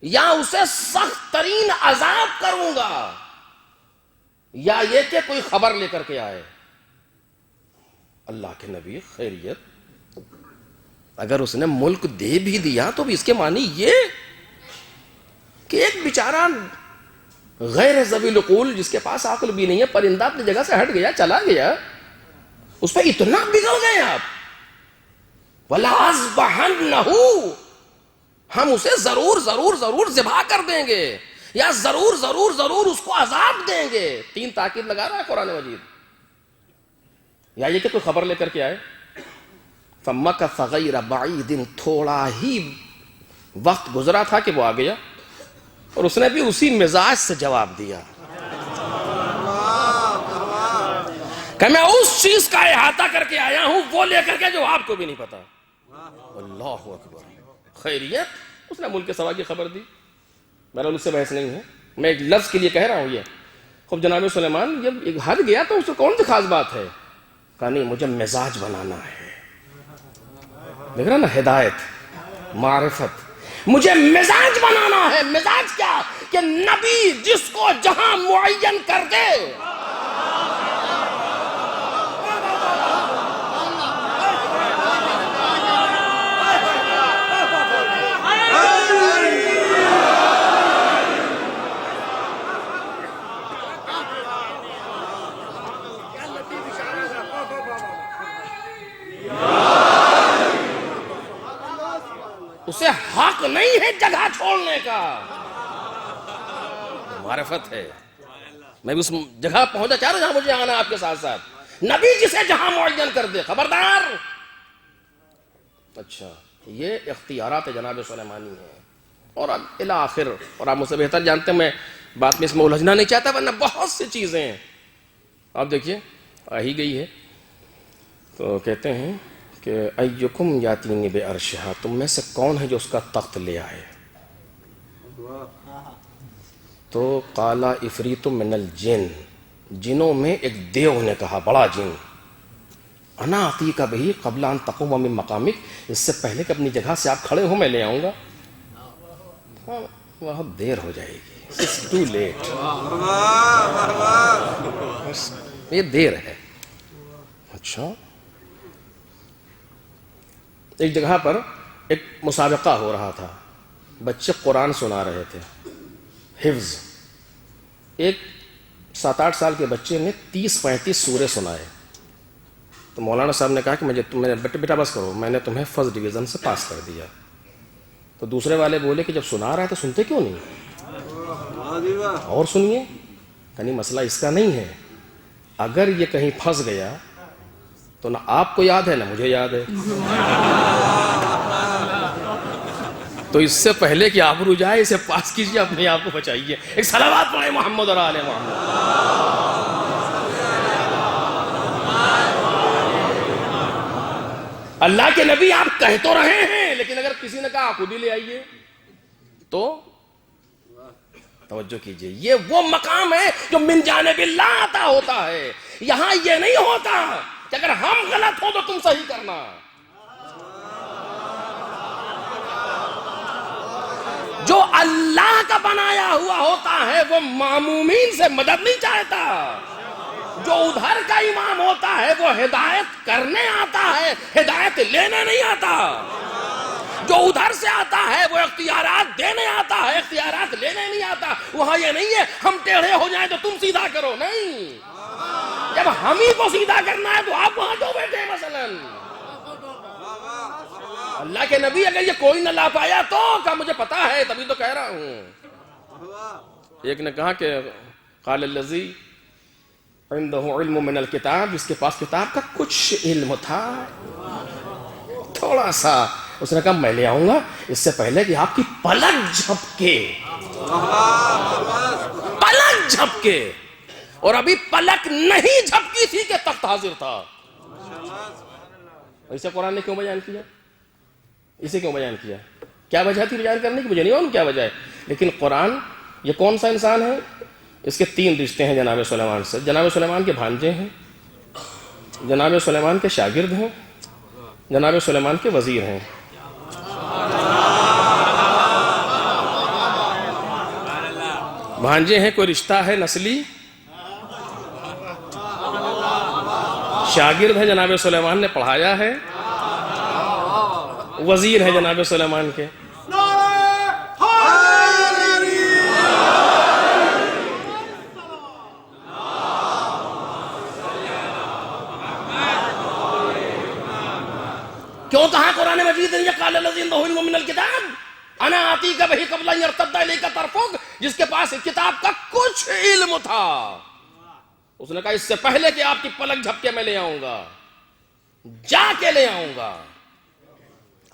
یا اسے سخت ترین عذاب کروں گا، یا یہ کہ کوئی خبر لے کر کے آئے۔ اللہ کے نبی خیریت، اگر اس نے ملک دے بھی دیا تو بھی اس کے معنی یہ کہ ایک بیچارہ غیر ذوی العقول جس کے پاس عقل بھی نہیں ہے، پرندہ اپنی جگہ سے ہٹ گیا، چلا گیا، اس پہ اتنا بگڑ گئے آپ، وَلَأَذْبَحَنَّهُ، ہم اسے ضرور ضرور ضرور ذبح کر دیں گے، یا ضرور ضرور ضرور اس کو عذاب دیں گے۔ 3 تاکید لگا رہا ہے قرآن مجید۔ یا یہ کہ کوئی خبر لے کر کے آئے، فَمَكَثَ غَيْرَ بَعِيدٍ، تھوڑا ہی وقت گزرا تھا کہ وہ آ گیا، اور اس نے بھی اسی مزاج سے جواب دیا کہ میں اس چیز کا احاطہ کر کے آیا ہوں، وہ لے کر کے جو آپ کو بھی نہیں پتا۔ اللہ اکبر، خیریت، اس نے ملک کے سوا کی خبر دی۔ بہرحال اس سے بحث نہیں ہے، میں ایک لفظ کے لیے کہہ رہا ہوں یہ۔ خب جناب سلیمان جب ایک ہٹ گیا تو اس کو کون سی خاص بات ہے؟ کہا نہیں، مجھے مزاج بنانا ہے۔ دیکھ رہا نا، ہدایت، معرفت، مجھے مزاج بنانا ہے۔ مزاج کیا؟ کہ نبی جس کو جہاں معین کر دے، اسے حق نہیں ہے جگہ چھوڑنے کا، معرفت ہے۔ میں بھی اس جگہ پہنچا چاہ رہا جہاں مجھے آنا آپ کے ساتھ ساتھ۔ نبی جسے جہاں معین کر دے، خبردار۔ اچھا، یہ اختیارات جناب سلیمانی ہیں، اور اب الاخر، اور آپ مجھ سے بہتر جانتے ہیں، میں بات میں اس میں الجھنا نہیں چاہتا، ورنہ بہت سی چیزیں ہیں۔ آپ دیکھیے آ ہی گئی ہے، تو کہتے ہیں کہ ایکم یاتینی بعرشہا، تم میں سے کون ہے جو اس کا تخت لے آئے؟ تو قال عفریت من الجن، جنوں میں ایک دیو نے کہا، بڑا جن، انا آتیک بہ قبل ان تقوم من مقامک، اس سے پہلے کہ اپنی جگہ سے آپ کھڑے ہوں میں لے آؤں گا۔ بہت دیر ہو جائے گی، اٹس ٹو لیٹ، یہ دیر ہے۔ اچھا، ایک جگہ پر ایک مسابقہ ہو رہا تھا، بچے قرآن سنا رہے تھے، حفظ۔ ایک 7-8 سال کے بچے نے 30-35 سورے سنائے، تو مولانا صاحب نے کہا کہ بیٹا بس کرو، میں نے تمہیں فرسٹ ڈویژن سے پاس کر دیا۔ تو دوسرے والے بولے کہ جب سنا رہا ہے تو سنتے کیوں نہیں، اور سنیے۔ یعنی مسئلہ اس کا نہیں ہے، اگر یہ کہیں پھنس گیا تو نہ آپ کو یاد ہے نہ مجھے یاد ہے، تو اس سے پہلے کہ آبرو جائے اسے پاس کیجیے، اپنے آپ کو بچائیے۔ ایک صلوات پڑھیں محمد اور آل محمد۔ اللہ کے نبی آپ کہہ تو رہے ہیں، لیکن اگر کسی نے کہا خود ہی لے آئیے تو توجہ کیجئے، یہ وہ مقام ہے جو من جانب اللہ عطا ہوتا ہے۔ یہاں یہ نہیں ہوتا کہ اگر ہم غلط ہو تو تم صحیح کرنا۔ جو اللہ کا بنایا ہوا ہوتا ہے وہ معمومین سے مدد نہیں چاہتا، جو ادھر کا امام ہوتا ہے وہ ہدایت کرنے آتا ہے، ہدایت لینے نہیں آتا۔ جو ادھر سے آتا ہے وہ اختیارات دینے آتا ہے، اختیارات لینے نہیں آتا۔ وہاں یہ نہیں ہے ہم ٹیڑھے ہو جائیں تو تم سیدھا کرو، نہیں، جب ہم ہی کو سیدھا کرنا ہے تو آپ وہاں کیوں بیٹھے؟ مثلا اللہ کے نبی اگر یہ کوئی نہ لا پایا تو کہا مجھے پتا ہے، تبھی تو کہہ رہا ہوں۔ ایک نے کہا کہ قال الذی عنده علم من الکتاب، جس کے پاس کتاب کا کچھ علم تھا، تھوڑا سا، اس نے کہا میں لے آؤں گا اس سے پہلے کہ آپ کی پلک جھپکے، پلک جھپکے۔ اور ابھی پلک نہیں جھپکی تھی کہ تخت حاضر تھا۔ اسے قرآن نے کیوں بیان کیا؟ اسے کیوں بیان کیا؟ کیا وجہ تھی بیان کرنے کی؟ مجھے نہیں معلوم کیا وجہ ہے، لیکن قرآن یہ کون سا انسان ہے؟ اس کے 3 رشتے ہیں جناب سلیمان سے۔ جناب سلیمان کے بھانجے ہیں، جناب سلیمان کے شاگرد ہیں، جناب سلیمان کے وزیر ہیں. بھانجے ہیں، کوئی رشتہ ہے نسلی، شاگرد ہے جناب سلیمان نے پڑھایا ہے، وزیر ہے جناب سلیمان کے. کیوں کہا قرآن مجید نے یقال الذین عنده علم من الکتاب انا آتیک بہ قبل ان یرتد الیک طرفک، جس کے پاس کتاب کا کچھ علم تھا اس نے کہا اس سے پہلے کہ آپ کی پلک جھپکے میں لے آؤں گا، جا کے لے آؤں گا.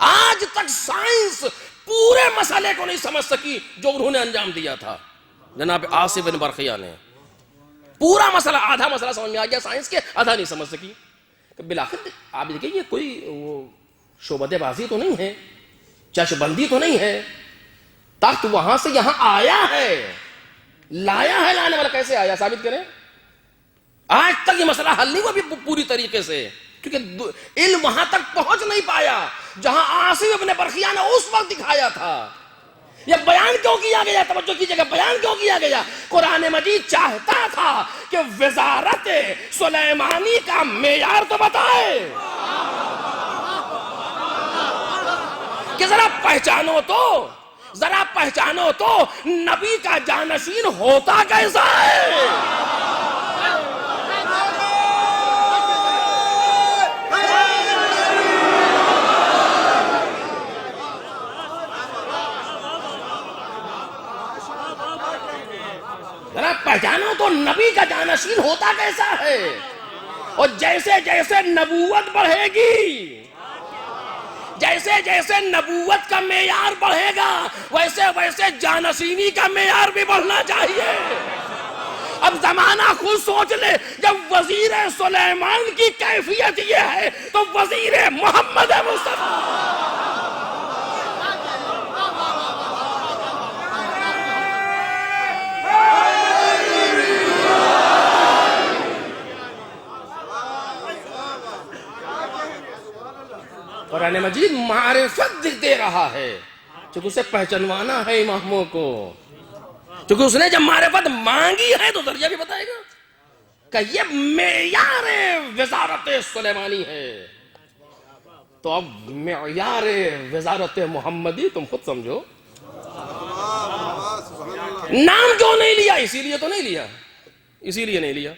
آج تک سائنس پورے مسئلے کو نہیں سمجھ سکی جو انہوں نے انجام دیا تھا. جناب آصف بن برقیہ نے پورا مسئلہ، آدھا مسئلہ سمجھ میں آ گیا سائنس کے، آدھا نہیں سمجھ سکی. بالآخر آپ دیکھیں یہ کوئی شعبدے بازی تو نہیں ہے، چش بندی تو نہیں ہے. تخت وہاں سے یہاں آیا ہے، لایا ہے، لانے والا کیسے آیا ثابت کریں. آج تک یہ مسئلہ حل نہیں ہوا بھی پوری طریقے سے، کیونکہ علم وہاں تک پہنچ نہیں پایا جہاں آصف ابن برقیہ نے اس وقت دکھایا تھا. یہ بیان کیوں کیا گیا؟ توجہ کیجئے گا، بیان کیوں کیا گیا؟ قرآن مجید چاہتا تھا کہ وزارت سلیمانی کا معیار تو بتائے، کہ ذرا پہچانو تو نبی کا جانشین ہوتا کیسا ہے. ذرا پہچانو تو نبی کا جانشین ہوتا کیسا ہے. اور جیسے جیسے نبوت بڑھے گی، جیسے جیسے نبوت کا معیار بڑھے گا، ویسے ویسے جانشینی کا معیار بھی بڑھنا چاہیے. اب زمانہ خود سوچ لے، جب وزیر سلیمان کی کیفیت یہ ہے تو وزیر محمد مصطفیٰ قرآن مجید معرفت دے رہا ہے، چونکہ اسے پہچانوانا ہے اماموں کو. چونکہ اس نے جب معرفت مانگی ہے تو ذریعہ بھی بتائے گا کہ یہ معیار وزارت سلیمانی ہے. تو اب معیار وزارت محمدی تم خود سمجھو. نام کیوں نہیں لیا؟ اسی لیے تو نہیں لیا، اسی لیے نہیں لیا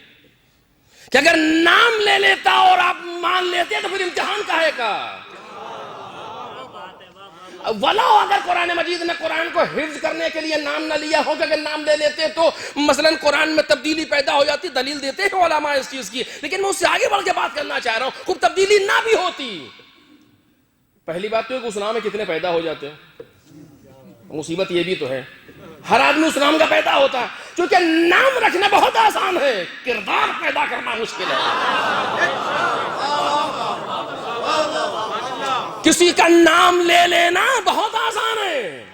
کہ اگر نام لے لیتا اور آپ مان لیتے تو پھر امتحان کاہے کا. ولو اگر قرآن مجید نے قرآن کو حفظ کرنے کے لیے نام نہ لیا ہو کہ اگر نام لے لیتے تو مثلا قرآن میں تبدیلی پیدا ہو جاتی، دلیل دیتے ہیں علماء اس چیز کی. لیکن میں اس سے آگے بڑھ کے بات کرنا چاہ رہا ہوں، خوب تبدیلی نہ بھی ہوتی. پہلی بات تو ہے کہ اس نام میں کتنے پیدا ہو جاتے ہیں. مصیبت یہ بھی تو ہے ہر آدمی اس نام کا پیدا ہوتا ہے. چونکہ نام رکھنا بہت آسان ہے، کردار پیدا کرنا مشکل ہے. کسی کا نام لے لینا بہت آسان ہے.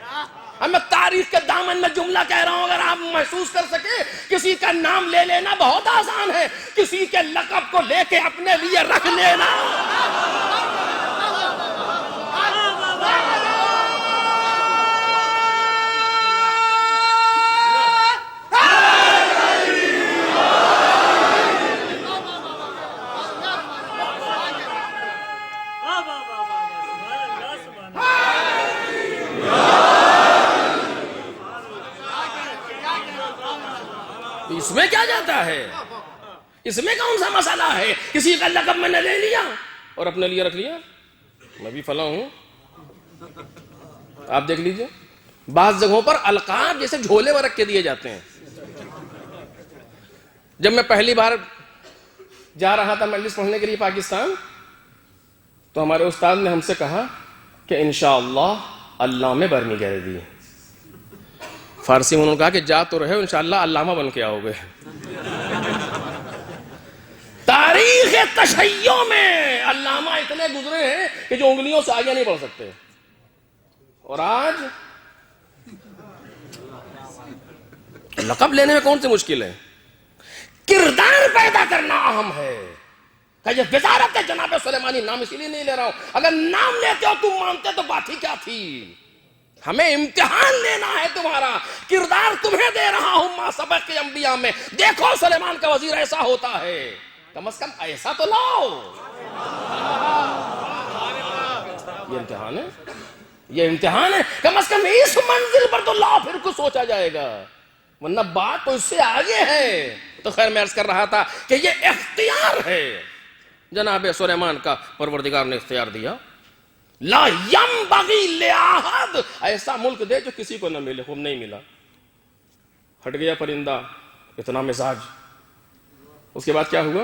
اب میں تاریخ کے دامن میں جملہ کہہ رہا ہوں، اگر آپ محسوس کر سکے، کسی کا نام لے لینا بہت آسان ہے، کسی کے لقب کو لے کے اپنے لیے رکھ لینا اس میں کیا جاتا ہے؟ اس میں کون سا مسئلہ ہے؟ کسی کا لقب میں نے لے لیا اور اپنے لیے رکھ لیا، میں بھی فلاں ہوں. آپ دیکھ لیجئے بعض جگہوں پر القاب جیسے جھولے میں رکھ کے دیے جاتے ہیں. جب میں پہلی بار جا رہا تھا مجلس پڑھنے کے لیے پاکستان، تو ہمارے استاد نے ہم سے کہا کہ انشاءاللہ علامہ برنی گردی. فارسی میں انہوں نے کہا کہ جا تو رہے ہو، انشاءاللہ علامہ بن کے آؤ گے. تاریخ تشیع میں علامہ اتنے گزرے ہیں کہ جو انگلیوں سے آگے نہیں بڑھ سکتے. اور آج لقب لینے میں کون سی مشکل ہے؟ کردار پیدا کرنا اہم ہے. کہ یہ وزارت ہے جناب سلیمانی، نام اسی لیے نہیں لے رہا ہوں، اگر نام لیتے ہو تم مانتے تو بات ہی کیا تھی. ہمیں امتحان لینا ہے تمہارا، کردار تمہیں دے رہا ہوں ما سبق کے انبیاء میں. دیکھو سلیمان کا وزیر ایسا ہوتا ہے، کم از کم ایسا تو لاؤ. یہ امتحان ہے، یہ امتحان ہے، کم از کم اس منزل پر تو لاؤ، پھر کچھ سوچا جائے گا، ورنہ بات تو اس سے آگے ہے. تو خیر میں عرض کر رہا تھا کہ یہ اختیار ہے جناب سلیمان کا، پروردگار نے اختیار دیا. لا ینبغی لأحد، ایسا ملک دے جو کسی کو نہ ملے. خوب نہیں ملا، ہٹ گیا پرندہ، اتنا مزاج. اس کے بعد کیا ہوا؟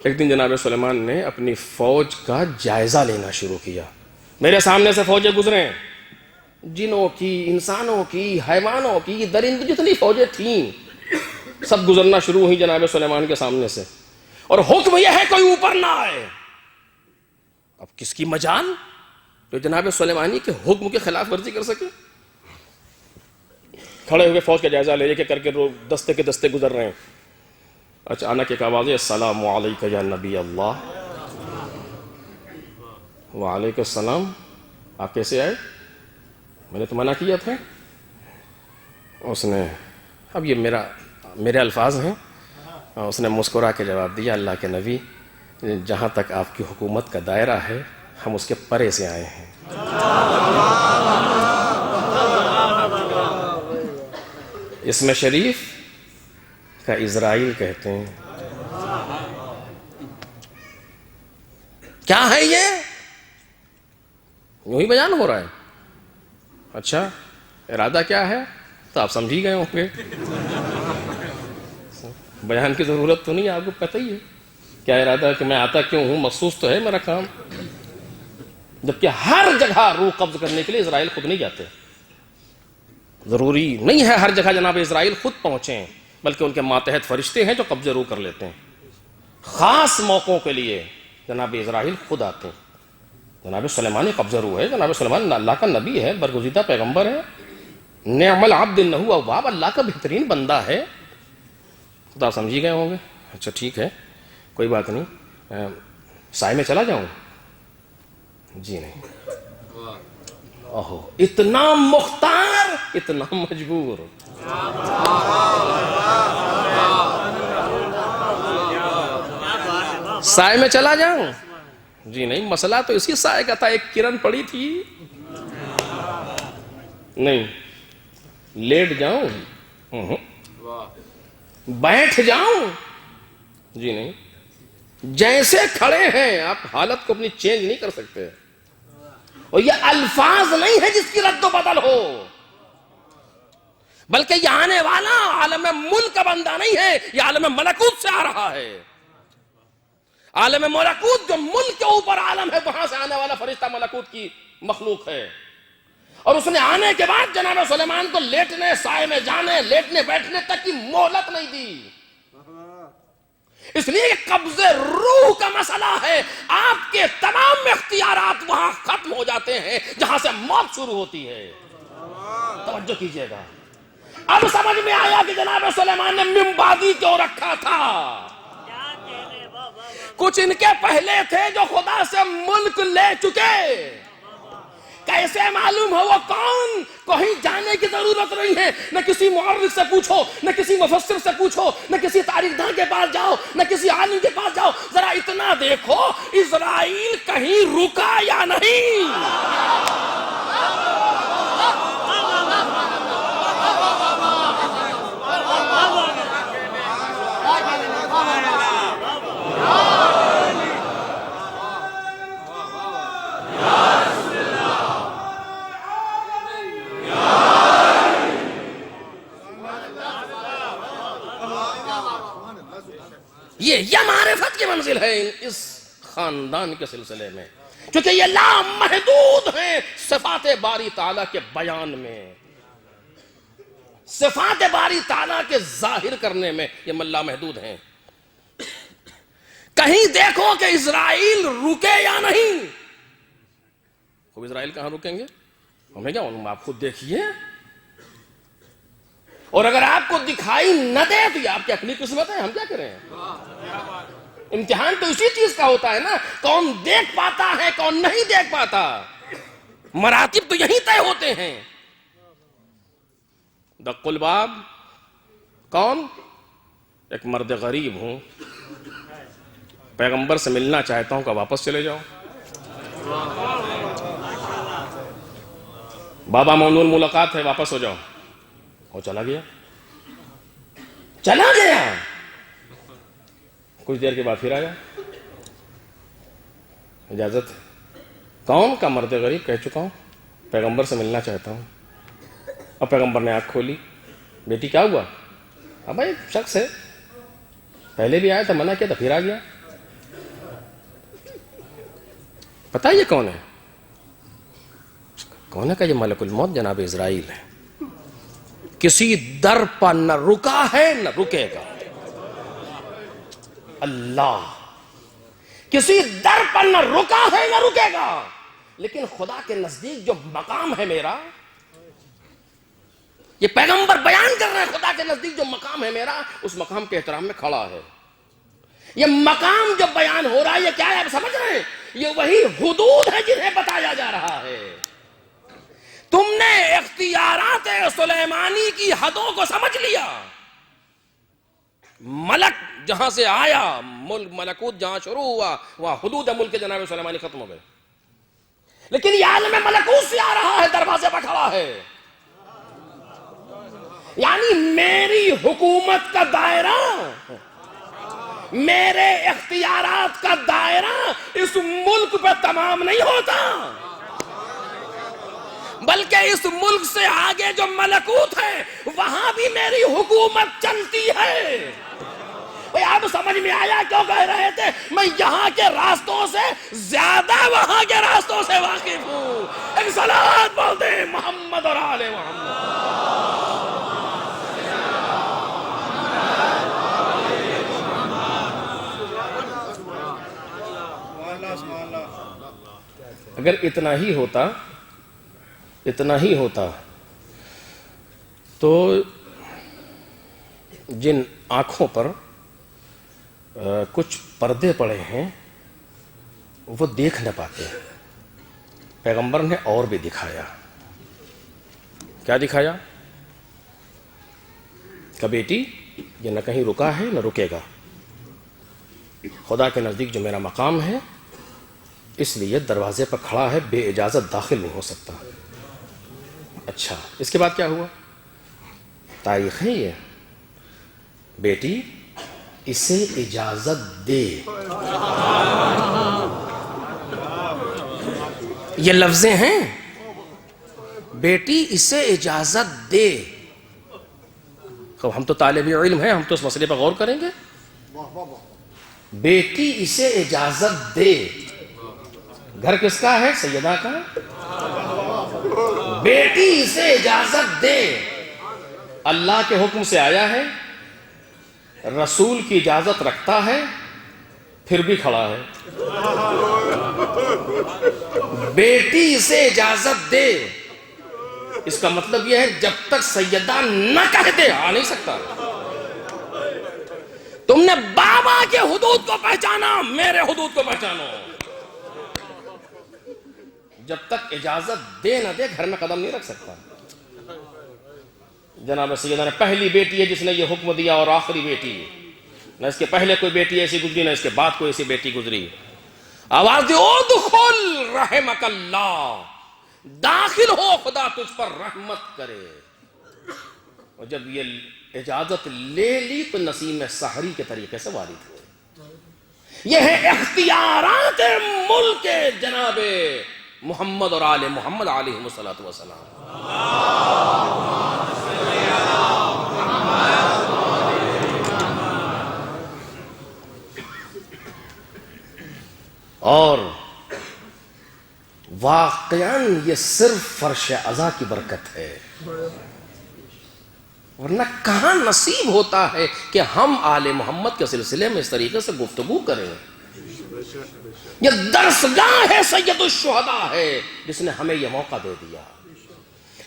ایک دن جناب سلیمان نے اپنی فوج کا جائزہ لینا شروع کیا. میرے سامنے سے فوجیں گزریں، جنوں کی، انسانوں کی، حیوانوں کی، درندوں، جتنی فوجیں تھیں سب گزرنا شروع ہوئی جناب سلیمان کے سامنے سے. اور حکم یہ ہے کوئی اوپر نہ آئے. اب کس کی مجال جو جناب سلیمانی کے حکم کے خلاف ورزی کر سکے؟ کھڑے ہوئے فوج کا جائزہ لے کے کر کے دستے کے دستے گزر رہے ہیں. اچانک ایک آواز ہے، السلام علیک یا نبی اللہ. وعلیکم السلام، آپ کیسے آئے؟ میں نے تو منع کیا تھا. اس نے، اب یہ میرے الفاظ ہیں، اس نے مسکرا کے جواب دیا، اللہ کے نبی جہاں تک آپ کی حکومت کا دائرہ ہے ہم اس کے پرے سے آئے ہیں. اسم شریف کا اسرائیل کہتے ہیں. کیا ہے یہ؟ یوں ہی بیان ہو رہا ہے. اچھا ارادہ کیا ہے تو آپ سمجھ ہی گئے ہوں گے. بیان کی ضرورت تو نہیں، آپ کو پتہ ہی ہے کیا ارادہ ہے کہ میں آتا کیوں ہوں، مخصوص تو ہے میرا کام. جبکہ ہر جگہ روح قبض کرنے کے لیے اسرائیل خود نہیں جاتے. ضروری نہیں ہے ہر جگہ جناب اسرائیل خود پہنچیں، بلکہ ان کے ماتحت فرشتے ہیں جو قبض روح کر لیتے ہیں. خاص موقعوں کے لیے جناب اسرائیل خود آتے ہیں. جناب سلیمان قبض روح ہے، جناب سلیمان اللہ کا نبی ہے، برگزیدہ پیغمبر ہے. نعم العبد انہ اواب، اللہ کا بہترین بندہ ہے. خدا سمجھی گئے ہوں گے. اچھا ٹھیک ہے، کوئی بات نہیں. سائے میں چلا جاؤں؟ جی نہیں. اوہو، اتنا مختار، اتنا مجبور. سائے میں چلا جاؤں؟ جی نہیں. مسئلہ تو اسی سائے کا تھا، ایک کرن پڑی تھی. نہیں. لیٹ جاؤں؟ بیٹھ جاؤں؟ جی نہیں. جیسے کھڑے ہیں آپ حالت کو اپنی چینج نہیں کر سکتے. اور یہ الفاظ نہیں ہے جس کی رد و بدل ہو، بلکہ یہ آنے والا عالم ملک کا بندہ نہیں ہے، یہ عالم ملکوت سے آ رہا ہے. عالم ملکوت جو ملک کے اوپر عالم ہے، وہاں سے آنے والا فرشتہ ملکوت کی مخلوق ہے. اور اس نے آنے کے بعد جناب سلیمان کو لیٹنے، سائے میں جانے، لیٹنے بیٹھنے تک کی مہلت نہیں دی. اس لیے قبض روح کا مسئلہ ہے. آپ کے تمام اختیارات وہاں ختم ہو جاتے ہیں جہاں سے موت شروع ہوتی ہے. توجہ کیجئے گا. اب سمجھ میں آیا کہ جناب سلیمان نے منبادی کیوں رکھا تھا. کچھ ان کے پہلے تھے جو خدا سے ملک لے چکے. کیسے معلوم ہو وہ کون؟ کہیں جانے کی ضرورت نہیں ہے. نہ کسی مورخ سے پوچھو، نہ کسی مفسر سے پوچھو، نہ کسی تاریخ داں کے پاس جاؤ، نہ کسی عالم کے پاس جاؤ. ذرا اتنا دیکھو اسرائیل کہیں رکا یا نہیں. یہ معرفت کی منزل ہے اس خاندان کے سلسلے میں، کیونکہ یہ لامحدود ہیں صفات باری تعالیٰ کے بیان میں، صفات باری تعالیٰ کے ظاہر کرنے میں یہ لامحدود ہیں. کہیں دیکھو کہ اسرائیل رکے یا نہیں. خوب اسرائیل کہاں رکیں گے؟ ہمیں کیا معلوم، آپ خود دیکھیے. اور اگر آپ کو دکھائی نہ دے تو یہ آپ کی اپنی قسمت ہے، ہم کیا کریں. امتحان تو اسی چیز کا ہوتا ہے نا، کون دیکھ پاتا ہے کون نہیں دیکھ پاتا، مراتب تو یہی طے ہوتے ہیں۔ دق الباب، کون؟ ایک مرد غریب ہوں، پیغمبر سے ملنا چاہتا ہوں کہ واپس چلے جاؤ۔ بابا مونون ملاقات ہے، واپس ہو جاؤ۔ وہ چلا گیا، چلا گیا، کچھ دیر کے بعد پھر آیا، اجازت ہے؟ کون کا مرد غریب، کہہ چکا ہوں پیغمبر سے ملنا چاہتا ہوں۔ اب پیغمبر نے آنکھ کھولی، بیٹی کیا ہوا؟ اب بھائی شخص ہے، پہلے بھی آیا تھا، منع کیا تھا، پھر آ گیا، بتائیے کون ہے؟ کون ہے؟ کہ یہ ملک الموت جناب اسرائیل ہے، کسی در پر نہ رکا ہے نہ رکے گا۔ اللہ کسی در پر نہ رکا ہے نہ رکے گا، لیکن خدا کے نزدیک جو مقام ہے میرا، یہ پیغمبر بیان کر رہے ہیں، خدا کے نزدیک جو مقام ہے میرا، اس مقام کے احترام میں کھڑا ہے۔ یہ مقام جو بیان ہو رہا ہے، یہ کیا ہے آپ سمجھ رہے ہیں؟ یہ وہی حدود ہے جنہیں بتایا جا رہا ہے۔ تم نے اختیارات سلیمانی کی حدوں کو سمجھ لیا، ملک جہاں سے آیا، ملک ملکوت جہاں شروع ہوا، وہاں حدود ملک جناب سلیمانی ختم ہو گئے، لیکن یہ عالم ملکوت سے آ رہا ہے، دروازے پر کھڑا ہے، یعنی میری حکومت کا دائرہ، میرے اختیارات کا دائرہ اس ملک پہ تمام نہیں ہوتا، بلکہ اس ملک سے آگے جو ملکوت ہے وہاں بھی میری حکومت چلتی ہے۔ آپ سمجھ میں آیا کیوں کہہ رہے تھے میں یہاں کے راستوں سے زیادہ وہاں کے راستوں سے واقف ہوں؟ ایک صلوات بولتے ہیں محمد اور آل محمد۔ اگر اتنا ہی ہوتا تو جن آنکھوں پر کچھ پردے پڑے ہیں وہ دیکھ نہ پاتے، پیغمبر نے اور بھی دکھایا۔ کیا دکھایا؟ کہ بیٹی یہ نہ کہیں رکا ہے نہ رکے گا، خدا کے نزدیک جو میرا مقام ہے اس لیے دروازے پر کھڑا ہے، بے اجازت داخل نہیں ہو سکتا۔ اچھا اس کے بعد کیا ہوا؟ تاریخ ہے یہ، بیٹی اسے اجازت دے، یہ لفظیں ہیں، بیٹی اسے اجازت دے۔ ہم تو طالب علم ہیں، ہم تو اس مسئلے پر غور کریں گے۔ بیٹی اسے اجازت دے، گھر کس کا ہے؟ سیدہ کا۔ بیٹی اسے اجازت دے، اللہ کے حکم سے آیا ہے، رسول کی اجازت رکھتا ہے، پھر بھی کھڑا ہے۔ بیٹی اسے اجازت دے، اس کا مطلب یہ ہے جب تک سیدہ نہ کہہ دے آ نہیں سکتا۔ تم نے بابا کے حدود کو پہچانا، میرے حدود کو پہچانو۔ جب تک اجازت دے نہ دے گھر میں قدم نہیں رکھ سکتا۔ جناب سیدہ نے پہلی بیٹی ہے جس نے یہ حکم دیا، اور آخری بیٹی، نہ اس کے پہلے کوئی بیٹی ایسی گزری نہ اس کے بعد کوئی ایسی بیٹی گزری۔ آواز دو ادخل رحمک اللہ، داخل ہو خدا تجھ پر رحمت کرے۔ اور جب یہ اجازت لے لی تو نسیم سحری کے طریقے سے وارد ہوئے۔ یہ ہے اختیارات ملک جناب محمد اور آل محمد علیہ الصلوۃ والسلام۔ اور واقعاً یہ صرف فرش عزا کی برکت ہے، ورنہ کہاں نصیب ہوتا ہے کہ ہم آل محمد کے سلسلے میں اس طریقے سے گفتگو کریں۔ یہ درسگاہ ہے، سید الشہداء ہے جس نے ہمیں یہ موقع دے دیا۔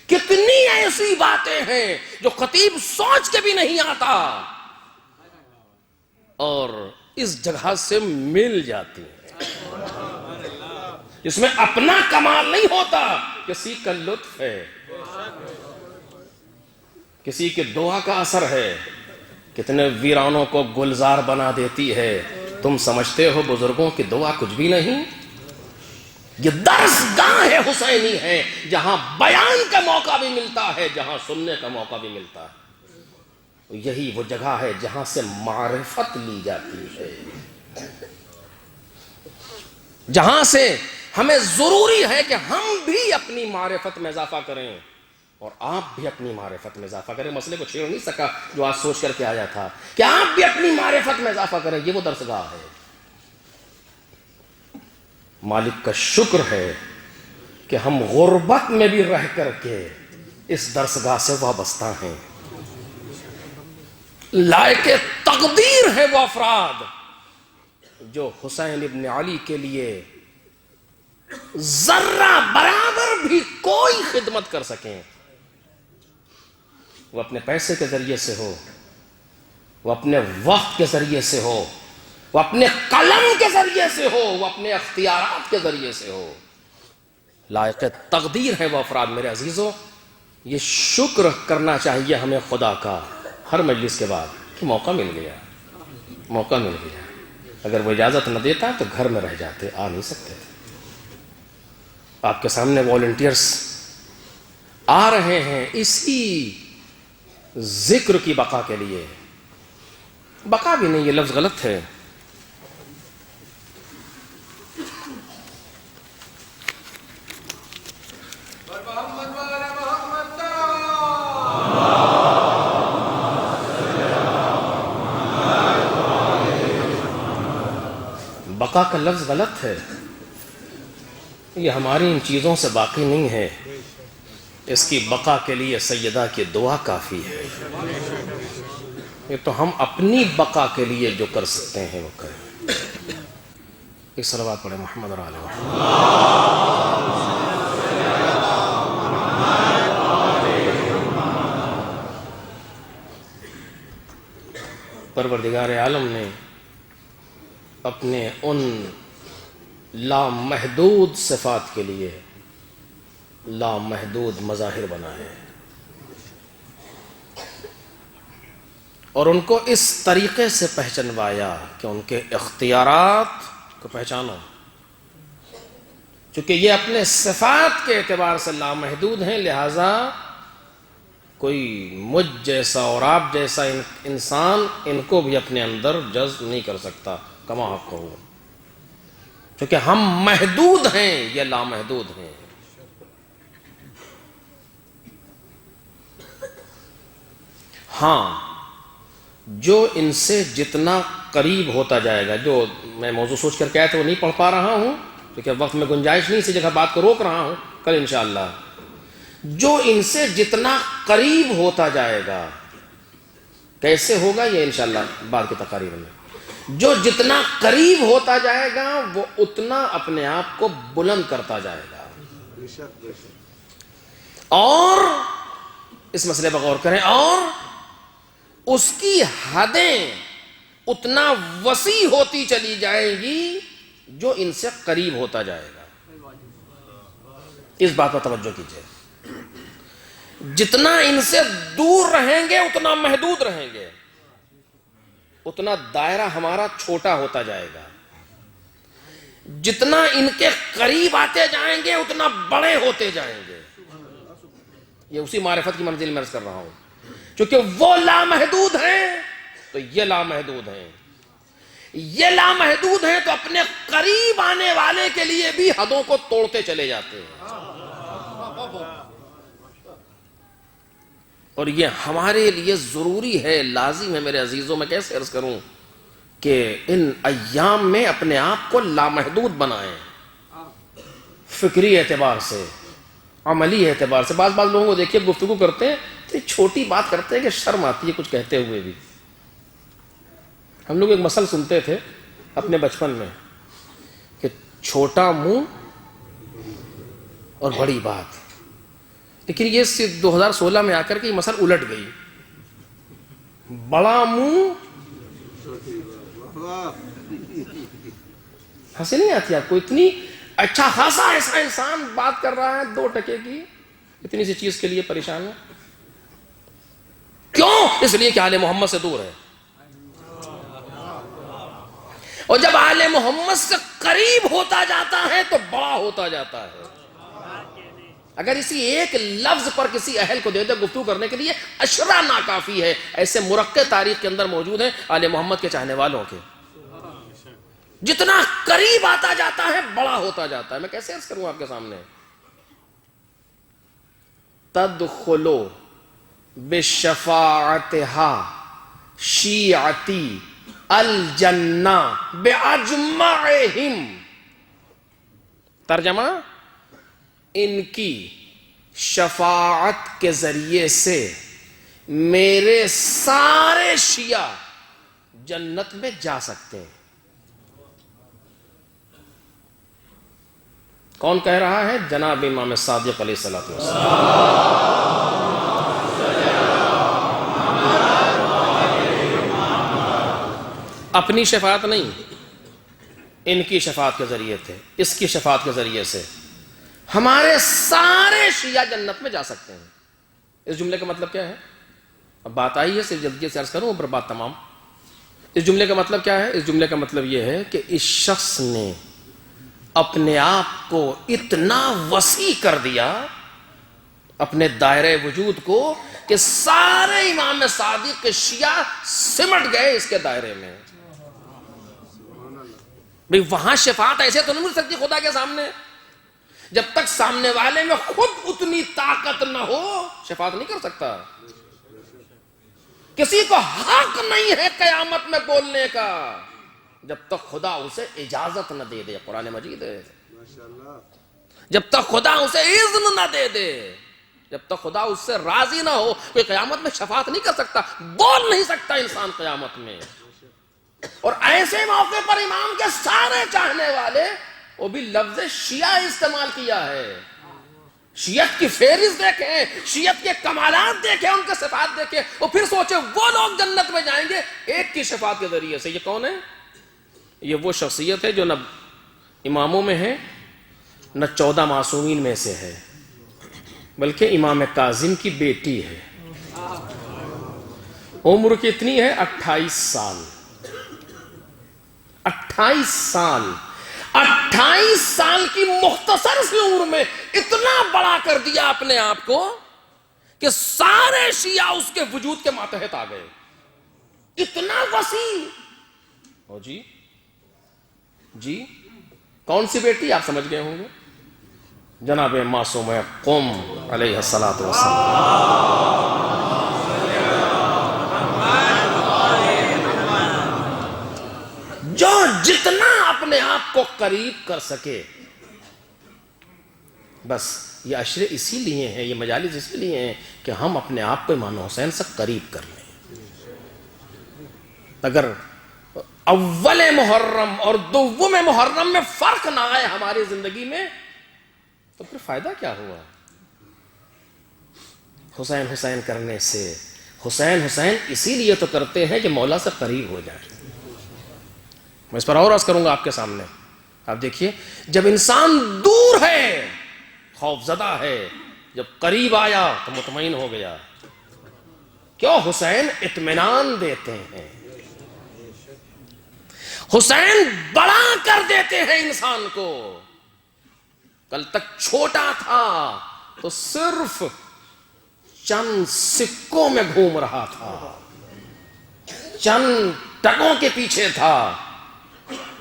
کتنی ایسی باتیں ہیں جو خطیب سوچ کے بھی نہیں آتا، اور اس جگہ سے مل جاتی ہیں، اس میں اپنا کمال نہیں ہوتا، کسی کا لطف ہے، کسی کے دعا کا اثر ہے، کتنے ویرانوں کو گلزار بنا دیتی ہے۔ تم سمجھتے ہو بزرگوں کی دعا کچھ بھی نہیں؟ یہ درس گاہ حسینی ہے، جہاں بیان کا موقع بھی ملتا ہے، جہاں سننے کا موقع بھی ملتا ہے۔ یہی وہ جگہ ہے جہاں سے معرفت لی جاتی ہے، جہاں سے ہمیں ضروری ہے کہ ہم بھی اپنی معرفت میں اضافہ کریں اور آپ بھی اپنی معرفت میں اضافہ کریں۔ مسئلے کو چھیڑ نہیں سکا جو آج سوچ کر کے آیا تھا کہ آپ بھی اپنی معرفت میں اضافہ کریں، یہ وہ درسگاہ ہے۔ مالک کا شکر ہے کہ ہم غربت میں بھی رہ کر کے اس درسگاہ سے وابستہ ہیں۔ لائق تقدیر ہے وہ افراد جو حسین ابن علی کے لیے ذرہ برابر بھی کوئی خدمت کر سکیں، وہ اپنے پیسے کے ذریعے سے ہو، وہ اپنے وقت کے ذریعے سے ہو، وہ اپنے قلم کے ذریعے سے ہو، وہ اپنے اختیارات کے ذریعے سے ہو۔ لائق تقدیر ہے وہ افراد۔ میرے عزیزو، یہ شکر کرنا چاہیے ہمیں خدا کا ہر مجلس کے بعد کہ موقع مل گیا، موقع مل گیا۔ اگر وہ اجازت نہ دیتا تو گھر میں رہ جاتے، آ نہیں سکتے تھے۔ آپ کے سامنے والنٹیئرز آ رہے ہیں اسی ذکر کی بقا کے لیے۔ بقا بھی نہیں، یہ لفظ غلط ہے، بقا کا لفظ غلط ہے، یہ ہماری ان چیزوں سے باقی نہیں ہے۔ اس کی بقا کے لیے سیدہ کی دعا کافی ہے۔ یہ تو ہم اپنی بقا کے لیے جو کر سکتے ہیں وہ کریں۔ ایک صلوات پڑھیں محمد اور آل محمد۔ پروردگار عالم نے اپنے ان لامحدود صفات کے لیے لامحدود مظاہر بنائے اور ان کو اس طریقے سے پہچنوایا کہ ان کے اختیارات کو پہچانو، چونکہ یہ اپنے صفات کے اعتبار سے لامحدود ہیں، لہذا کوئی مجھ جیسا اور آپ جیسا انسان ان کو بھی اپنے اندر جذب نہیں کر سکتا کما حق ہو، کیونکہ ہم محدود ہیں، یہ لامحدود ہیں۔ ہاں، جو ان سے جتنا قریب ہوتا جائے گا، جو میں موضوع سوچ کر کے آیا تھا وہ نہیں پڑھ پا رہا ہوں کیونکہ وقت میں گنجائش نہیں، اسی جگہ بات کو روک رہا ہوں، کل انشاءاللہ جو ان سے جتنا قریب ہوتا جائے گا، کیسے ہوگا یہ انشاءاللہ بعد کی تقاریر میں، جو جتنا قریب ہوتا جائے گا وہ اتنا اپنے آپ کو بلند کرتا جائے گا۔ اور اس مسئلے پر غور کریں، اور اس کی حدیں اتنا وسیع ہوتی چلی جائیں گی جو ان سے قریب ہوتا جائے گا۔ اس بات پر توجہ کیجیے، جتنا ان سے دور رہیں گے اتنا محدود رہیں گے، اتنا دائرہ ہمارا چھوٹا ہوتا جائے گا، جتنا ان کے قریب آتے جائیں گے اتنا بڑے ہوتے جائیں گے۔ یہ اسی معرفت کی منزل میں عرض کر رہا ہوں، کیونکہ وہ لامحدود ہیں تو یہ لامحدود ہیں، یہ لامحدود ہیں تو اپنے قریب آنے والے کے لیے بھی حدوں کو توڑتے چلے جاتے ہیں۔ اور یہ ہمارے لیے ضروری ہے، لازم ہے میرے عزیزوں، میں کیسے عرض کروں کہ ان ایام میں اپنے آپ کو لامحدود بنائیں، فکری اعتبار سے، عملی اعتبار سے۔ بعض لوگوں کو دیکھیے گفتگو کرتے ہیں تو چھوٹی بات کرتے ہیں کہ شرم آتی ہے کچھ کہتے ہوئے بھی۔ ہم لوگ ایک مثل سنتے تھے اپنے بچپن میں کہ چھوٹا منہ اور بڑی بات، لیکن یہ 2016 میں آ کر کے یہ مسئلہ الٹ گئی، بڑا منہ ہنسی نہیں آتی آپ کو؟ اتنی اچھا خاصا ایسا انسان بات کر رہا ہے 2 ٹکے کی، اتنی سی چیز کے لیے پریشان ہے. کیوں؟ اس لیے کہ آل محمد سے دور ہے. اور جب آل محمد سے قریب ہوتا جاتا ہے تو بڑا ہوتا جاتا ہے. اگر اسی ایک لفظ پر کسی اہل کو دے دے گفتگو کرنے کے لیے اشرا ناکافی ہے. ایسے مرقع تاریخ کے اندر موجود ہیں آل محمد کے چاہنے والوں کے. جتنا قریب آتا جاتا ہے بڑا ہوتا جاتا ہے. میں کیسے عرض کروں آپ کے سامنے؟ تدخلو بشفاعتها شیعتی الجنہ باجمعہم. ترجمہ، ان کی شفاعت کے ذریعے سے میرے سارے شیعہ جنت میں جا سکتے ہیں. کون کہہ رہا ہے؟ جناب امام صادق علیہ الصلوۃ والسلام. اپنی شفاعت نہیں، ان کی شفاعت کے ذریعے تھے، اس کی شفاعت کے ذریعے سے ہمارے سارے شیعہ جنت میں جا سکتے ہیں. اس جملے کا مطلب کیا ہے؟ اب بات آئی ہے، صرف جلدی سے عرض کروں پر بات تمام. اس جملے کا مطلب کیا ہے؟ اس جملے کا مطلب یہ ہے کہ اس شخص نے اپنے آپ کو اتنا وسیع کر دیا، اپنے دائرہ وجود کو، کہ سارے امام صادق کے شیعہ سمٹ گئے اس کے دائرے میں. بھئی وہاں شفاعت ایسے تو نہیں مل سکتی خدا کے سامنے. جب تک سامنے والے میں خود اتنی طاقت نہ ہو شفاعت نہیں کر سکتا. کسی کو حق نہیں ہے قیامت میں بولنے کا جب تک خدا اسے اجازت نہ دے دے. قرآن مجید ہے. جب تک خدا اسے اذن نہ دے دے، جب تک خدا اس سے راضی نہ ہو، کوئی قیامت میں شفاعت نہیں کر سکتا. بول نہیں سکتا انسان قیامت میں. اور ایسے موقع پر امام کے سارے چاہنے والے، وہ بھی لفظ شیعہ استعمال کیا ہے. شیعت کی فہرست دیکھیں، شیعت کے کمالات دیکھیں، ان کے صفات دیکھیں، اور پھر سوچیں وہ لوگ جنت میں جائیں گے ایک کی شفاعت کے ذریعے سے. یہ کون ہے؟ یہ وہ شخصیت ہے جو نہ اماموں میں ہے، نہ 14 معصومین میں سے ہے، بلکہ امام کاظم کی بیٹی ہے. عمر کتنی ہے؟ 28 سال. 28 سال 28 سال کی مختصر سی عمر میں اتنا بڑا کر دیا اپنے آپ کو کہ سارے شیعہ اس کے وجود کے ماتحت آ گئے. اتنا وسیع. او جی کون سی بیٹی؟ آپ سمجھ گئے ہوں گے. جناب معصوم قم علیہ الصلوۃ والسلام. جو جتنا اپنے آپ کو قریب کر سکے. بس یہ عشرے اسی لیے ہیں، یہ مجالس اسی لیے ہیں کہ ہم اپنے آپ کو امام حسین سے قریب کر لیں. اگر اول محرم اور دوم محرم میں فرق نہ آئے ہماری زندگی میں تو پھر فائدہ کیا ہوا؟ حسین حسین کرنے سے. حسین حسین اسی لیے تو کرتے ہیں کہ مولا سے قریب ہو جائے. میں اس پر اور عرض کروں گا آپ کے سامنے. آپ دیکھیے، جب انسان دور ہے خوف زدہ ہے، جب قریب آیا تو مطمئن ہو گیا. کیوں؟ حسین اطمینان دیتے ہیں، حسین بڑا کر دیتے ہیں انسان کو. کل تک چھوٹا تھا تو صرف چند سکوں میں گھوم رہا تھا، چند ٹکوں کے پیچھے تھا،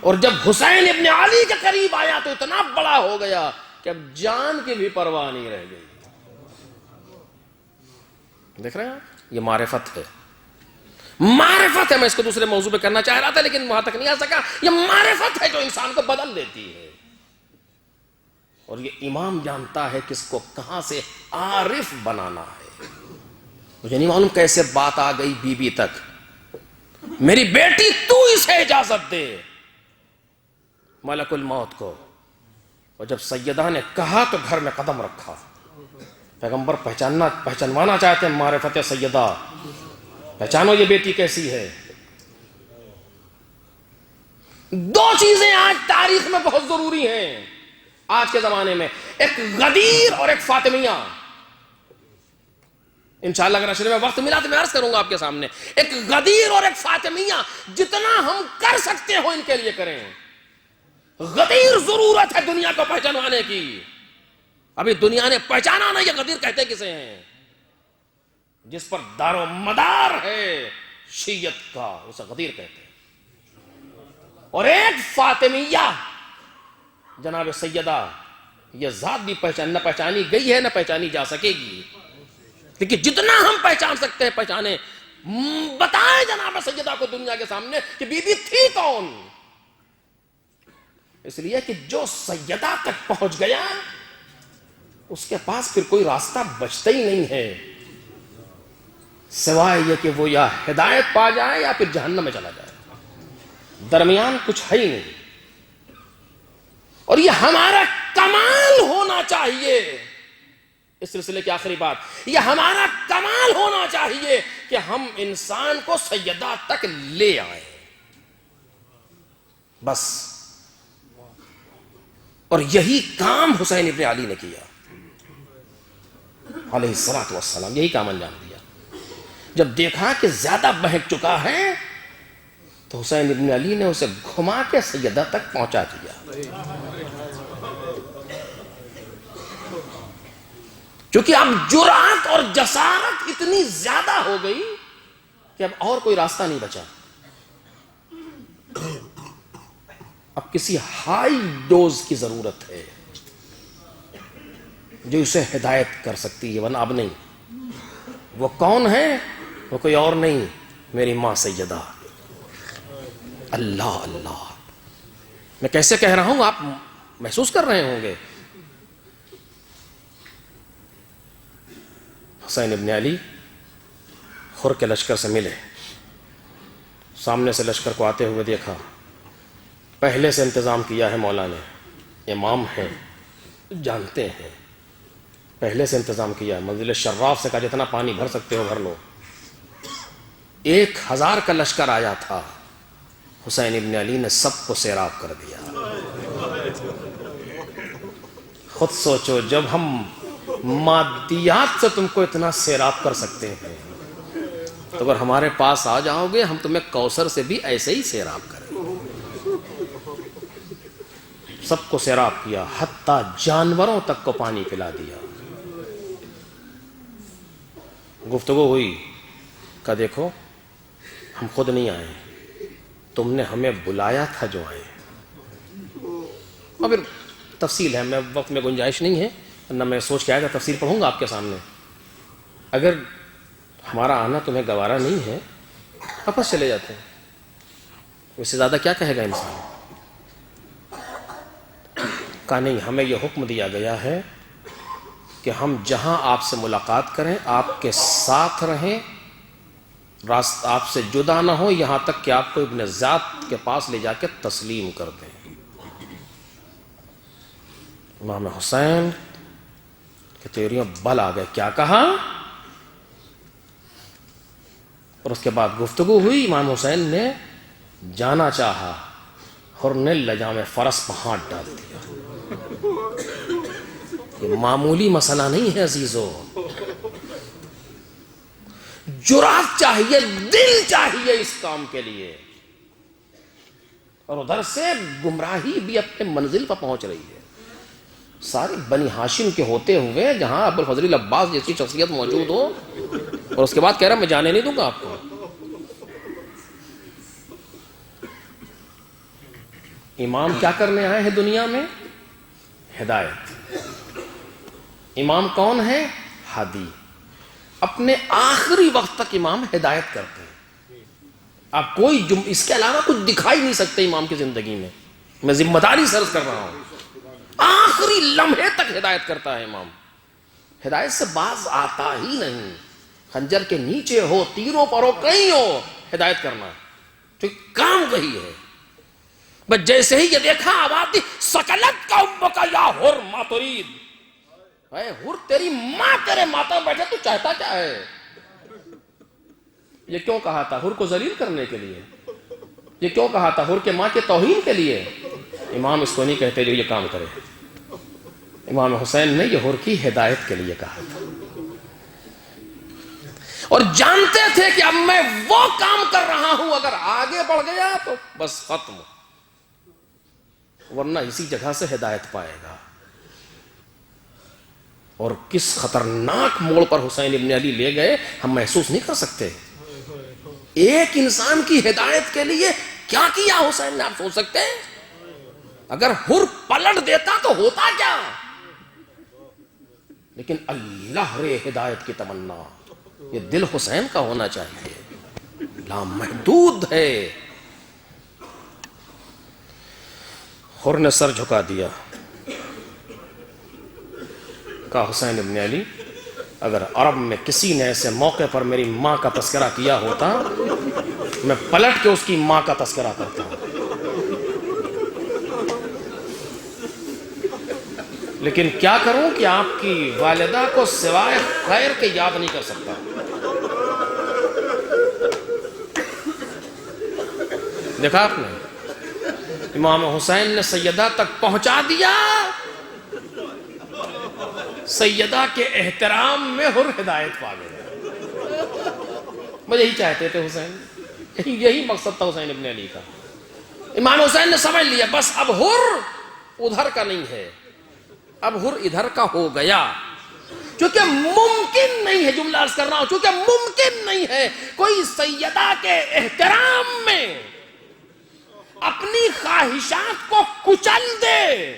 اور جب حسین ابن علی کے قریب آیا تو اتنا بڑا ہو گیا کہ اب جان کی بھی پرواہ نہیں رہ گئی. دیکھ رہے ہیں؟ یہ معرفت ہے. معرفت ہے. میں اس کو دوسرے موضوع پہ کرنا چاہ رہا تھا لیکن وہاں تک نہیں آ سکا. یہ معرفت ہے جو انسان کو بدل دیتی ہے. اور یہ امام جانتا ہے کس کو کہاں سے عارف بنانا ہے. مجھے نہیں معلوم کیسے بات آ گئی بی بی تک. میری بیٹی تو اسے اجازت دے، ملک الموت کو. اور جب سیدہ نے کہا تو گھر میں قدم رکھا. پیغمبر پہچانوانا چاہتے ہیں معرفت سیدہ. پہچانو یہ بیٹی کیسی ہے. 2 چیزیں آج تاریخ میں جو بہت ضروری ہیں آج کے زمانے میں، ایک غدیر اور ایک فاطمیہ. انشاءاللہ اگر عشرے میں وقت ملا تو میں عرض کروں گا آپ کے سامنے. ایک غدیر اور ایک فاطمیہ، جتنا ہم کر سکتے ہو ان کے لیے کریں. غدیر ضرورت ہے دنیا کو پہچانوانے کی. ابھی دنیا نے پہچانا نہیں، یہ غدیر کہتے کسے ہیں؟ جس پر دار و مدار ہے شیعت کا، اسے غدیر کہتے ہیں. اور ایک فاطمیہ جناب سیدہ، یہ ذات بھی نہ پہچانی گئی ہے نہ پہچانی جا سکے گی، لیکن جتنا ہم پہچان سکتے ہیں پہچانے. بتائیں جناب سیدہ کو دنیا کے سامنے کہ بی بی تھی کون. اس لیے کہ جو سیدہ تک پہنچ گیا اس کے پاس پھر کوئی راستہ بچتا ہی نہیں ہے سوائے یہ کہ وہ یا ہدایت پا جائے یا پھر جہنم میں چلا جائے. درمیان کچھ ہے ہی نہیں. اور یہ ہمارا کمال ہونا چاہیے. اس سلسلے کی آخری بات، یہ ہمارا کمال ہونا چاہیے کہ ہم انسان کو سیدہ تک لے آئیں. بس. اور یہی کام حسین ابن علی نے کیا علیہ الصلوۃ والسلام. یہی کام انجام دیا. جب دیکھا کہ زیادہ بہک چکا ہے تو حسین ابن علی نے اسے گھما کے سیدہ تک پہنچا دیا. کیونکہ اب جرأت اور جسارت اتنی زیادہ ہو گئی کہ اب اور کوئی راستہ نہیں بچا. اب کسی ہائی ڈوز کی ضرورت ہے جو اسے ہدایت کر سکتی ہے، ورنہ اب نہیں. وہ کون ہے؟ وہ کوئی اور نہیں، میری ماں سیدہ. اللہ اللہ، میں کیسے کہہ رہا ہوں آپ محسوس کر رہے ہوں گے. حسین ابن علی خر کے لشکر سے ملے، سامنے سے لشکر کو آتے ہوئے دیکھا. پہلے سے انتظام کیا ہے مولا نے، امام ہیں جانتے ہیں، پہلے سے انتظام کیا ہے. منزل شراف سے کہا جتنا پانی بھر سکتے ہو بھر لو. 1000 کا لشکر آیا تھا، حسین ابن علی نے سب کو سیراب کر دیا. خود سوچو، جب ہم مادیات سے تم کو اتنا سیراب کر سکتے ہیں تو اگر ہمارے پاس آ جاؤ گے ہم تمہیں کوثر سے بھی ایسے ہی سیراب کریں. سب کو سیراب کیا، حتیٰ جانوروں تک کو پانی پلا دیا. گفتگو ہوئی، کہا دیکھو ہم خود نہیں آئے، تم نے ہمیں بلایا تھا جو آئے. اور پھر تفصیل ہے، میں وقت میں گنجائش نہیں ہے، نہ میں سوچ کے آیا تھا تفصیل پڑھوں گا آپ کے سامنے. اگر ہمارا آنا تمہیں گوارا نہیں ہے واپس چلے جاتے ہیں. اس سے زیادہ کیا کہے گا انسان. کہا نہیں، ہمیں یہ حکم دیا گیا ہے کہ ہم جہاں آپ سے ملاقات کریں آپ کے ساتھ رہیں، آپ سے جدا نہ ہو، یہاں تک کہ آپ کو ابن ذات کے پاس لے جا کے تسلیم کر دیں. امام حسین کہ تیریوں بل آ گئے، کیا کہا. اور اس کے بعد گفتگو ہوئی. امام حسین نے جانا چاہا، اور نے لجام فرس پہ ہاتھ ڈال دیا. یہ معمولی مسئلہ نہیں ہے عزیزو. جرأت چاہیے، دل چاہیے اس کام کے لیے. اور ادھر سے گمراہی بھی اپنے منزل پر پہنچ رہی ہے. سارے بنی ہاشم کے ہوتے ہوئے جہاں ابو الفضل عباس جیسی شخصیت موجود ہو، اور اس کے بعد کہہ رہا میں جانے نہیں دوں گا آپ کو. امام کیا کرنے آئے ہیں دنیا میں؟ ہدایت. امام کون ہے؟ ہادی. اپنے آخری وقت تک امام ہدایت کرتے ہیں. آپ کوئی اس کے علاوہ کچھ دکھائی نہیں سکتے امام کی زندگی میں. میں ذمہ داری سرز کر رہا ہوں. آخری لمحے تک ہدایت کرتا ہے امام. ہدایت سے باز آتا ہی نہیں. خنجر کے نیچے ہو، تیروں پر ہو، کہیں ہو، ہدایت کرنا تو کام وہی ہے. بس جیسے ہی یہ دیکھا آواز دی، سکلت کا امک کا یا حر ما ترید. اے حر، تیری ماں تیرے ماتم بیٹھے، تو چاہتا کیا ہے؟ یہ کیوں کہا تھا؟ حر کو ذلیل کرنے کے لیے. یہ کیوں کہا تھا؟ حر کے ماں کے توہین کے لیے. امام اس کو نہیں کہتے جو یہ کام کرے. امام حسین نے یہ حر کی ہدایت کے لیے کہا تھا اور جانتے تھے کہ اب میں وہ کام کر رہا ہوں اگر آگے بڑھ گیا تو بس ختم, ورنہ اسی جگہ سے ہدایت پائے گا. اور کس خطرناک موڑ پر حسین ابن علی لے گئے ہم محسوس نہیں کر سکتے. ایک انسان کی ہدایت کے لیے کیا کیا حسین نے, آپ سوچ سکتے ہیں؟ اگر حر پلٹ دیتا تو ہوتا کیا. لیکن اللہ رے ہدایت کی تمنا, یہ دل حسین کا ہونا چاہیے, لامحدود ہے. حر نے سر جھکا دیا, کہا حسین ابن علی اگر عرب میں کسی نے ایسے موقع پر میری ماں کا تذکرہ کیا ہوتا میں پلٹ کے اس کی ماں کا تذکرہ کرتا. لیکن کیا کروں کہ آپ کی والدہ کو سوائے خیر کے یاد نہیں کر سکتا. دیکھا آپ نے, امام حسین نے سیدہ تک پہنچا دیا. سیدہ کے احترام میں حر ہدایت پا گئے. وہ یہی چاہتے تھے حسین, یہی مقصد تھا حسین ابن علی کا. امام حسین نے سمجھ لیا بس اب حر ادھر کا نہیں ہے, اب حر ادھر کا ہو گیا. چونکہ ممکن نہیں ہے, جملہ عرض کر رہا ہوں, چونکہ ممکن نہیں ہے کوئی سیدہ کے احترام میں اپنی خواہشات کو کچل دے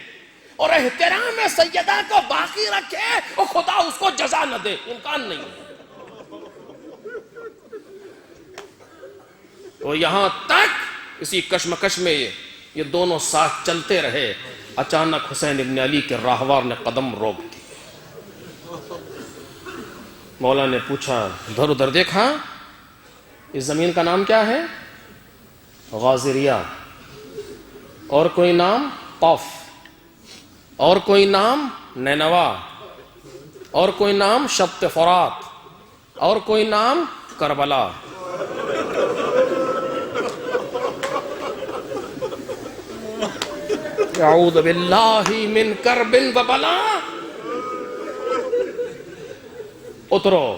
اور احترام سیدہ کو باقی رکھے اور خدا اس کو جزا نہ دے, امکان نہیں ہے. تو یہاں تک اسی کشمکش میں یہ دونوں ساتھ چلتے رہے. اچانک حسین ابن علی کے راہوار نے قدم روک دی. مولا نے پوچھا, ادھر ادھر دیکھا, اس زمین کا نام کیا ہے؟ غازریہ. اور کوئی نام؟ طف. اور کوئی نام؟ نینوا. اور کوئی نام؟ شط فرات. اور کوئی نام؟ کربلا. اعوذ باللہ من کرب و بلا. اترو,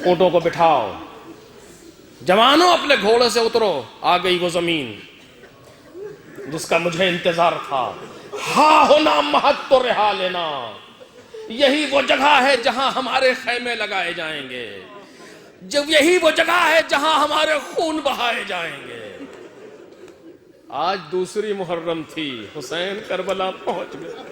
اونٹوں کو بٹھاؤ, جوانوں اپنے گھوڑے سے اترو. آ گئی وہ زمین جس کا مجھے انتظار تھا. ہاں ہونا مہت تو رہا لینا, یہی وہ جگہ ہے جہاں ہمارے خیمے لگائے جائیں گے, جب یہی وہ جگہ ہے جہاں ہمارے خون بہائے جائیں گے. آج دوسری محرم تھی, حسین کربلا پہنچ گئے.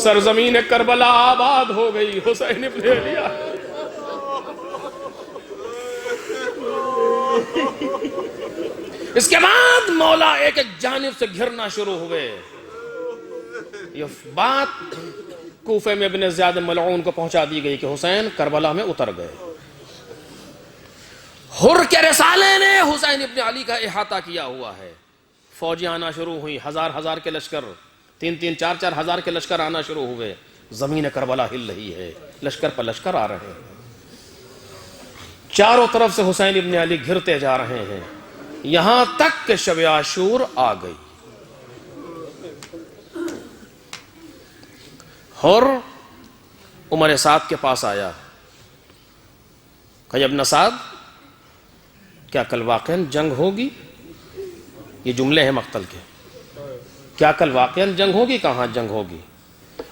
سرزمین کربلا آباد ہو گئی. حسین ابن علی اس کے بعد مولا ایک ایک جانب سے گھرنا شروع ہوئے. یہ بات کوفے میں ابن زیاد ملعون کو پہنچا دی گئی کہ حسین کربلا میں اتر گئے. حر کے رسالے نے حسین ابن علی کا احاطہ کیا ہوا ہے. فوجیں آنا شروع ہوئی, ہزار ہزار کے لشکر, 3-3, 4-4 ہزار کے لشکر آنا شروع ہوئے. زمین کربلا ہل رہی ہے, لشکر پر لشکر آ رہے ہیں. چاروں طرف سے حسین ابن علی گھرتے جا رہے ہیں, یہاں تک کہ شب عاشور آ گئی. حر عمر سعد کے پاس آیا, کہ ابن سعد کیا کل واقعاً جنگ ہوگی؟ یہ جملے ہیں مقتل کے. کیا کل واقعاً جنگ ہوگی؟ کہاں جنگ ہوگی,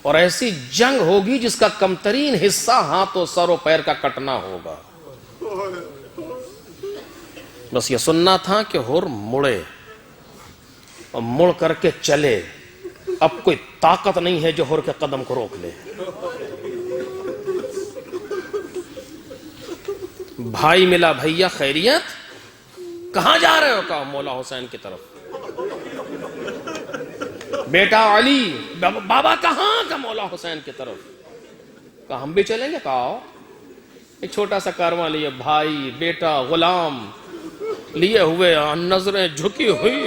اور ایسی جنگ ہوگی جس کا کم ترین حصہ ہاتھ و سر و پیر کا کٹنا ہوگا. بس یہ سننا تھا کہ حر مڑے اور مڑ کر کے چلے. اب کوئی طاقت نہیں ہے جو حر کے قدم کو روک لے. بھائی ملا, بھیا خیریت, کہاں جا رہے ہو؟ کہا مولا حسین کی طرف. بیٹا علی, بابا کہاں؟ کا مولا حسین کی طرف. کہا ہم بھی چلیں گے. کہا ایک چھوٹا سا کارواں لیے, بھائی, بیٹا, غلام لیے ہوئے, نظریں جھکی ہوئی.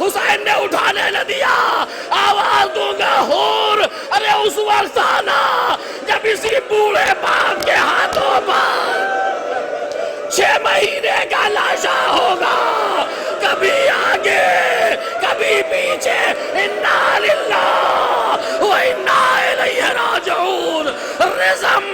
حسین نے اٹھانے نہ دیا. آواز دوں گا ہور. ارے اس وقت آنا جب اسی بوڑھے باپ کے ہاتھوں پر 6 مہینے کا لاشا ہوگا. کبھی آگے کبھی پیچھے. انا للہ و انا الیہ راجعون. رزم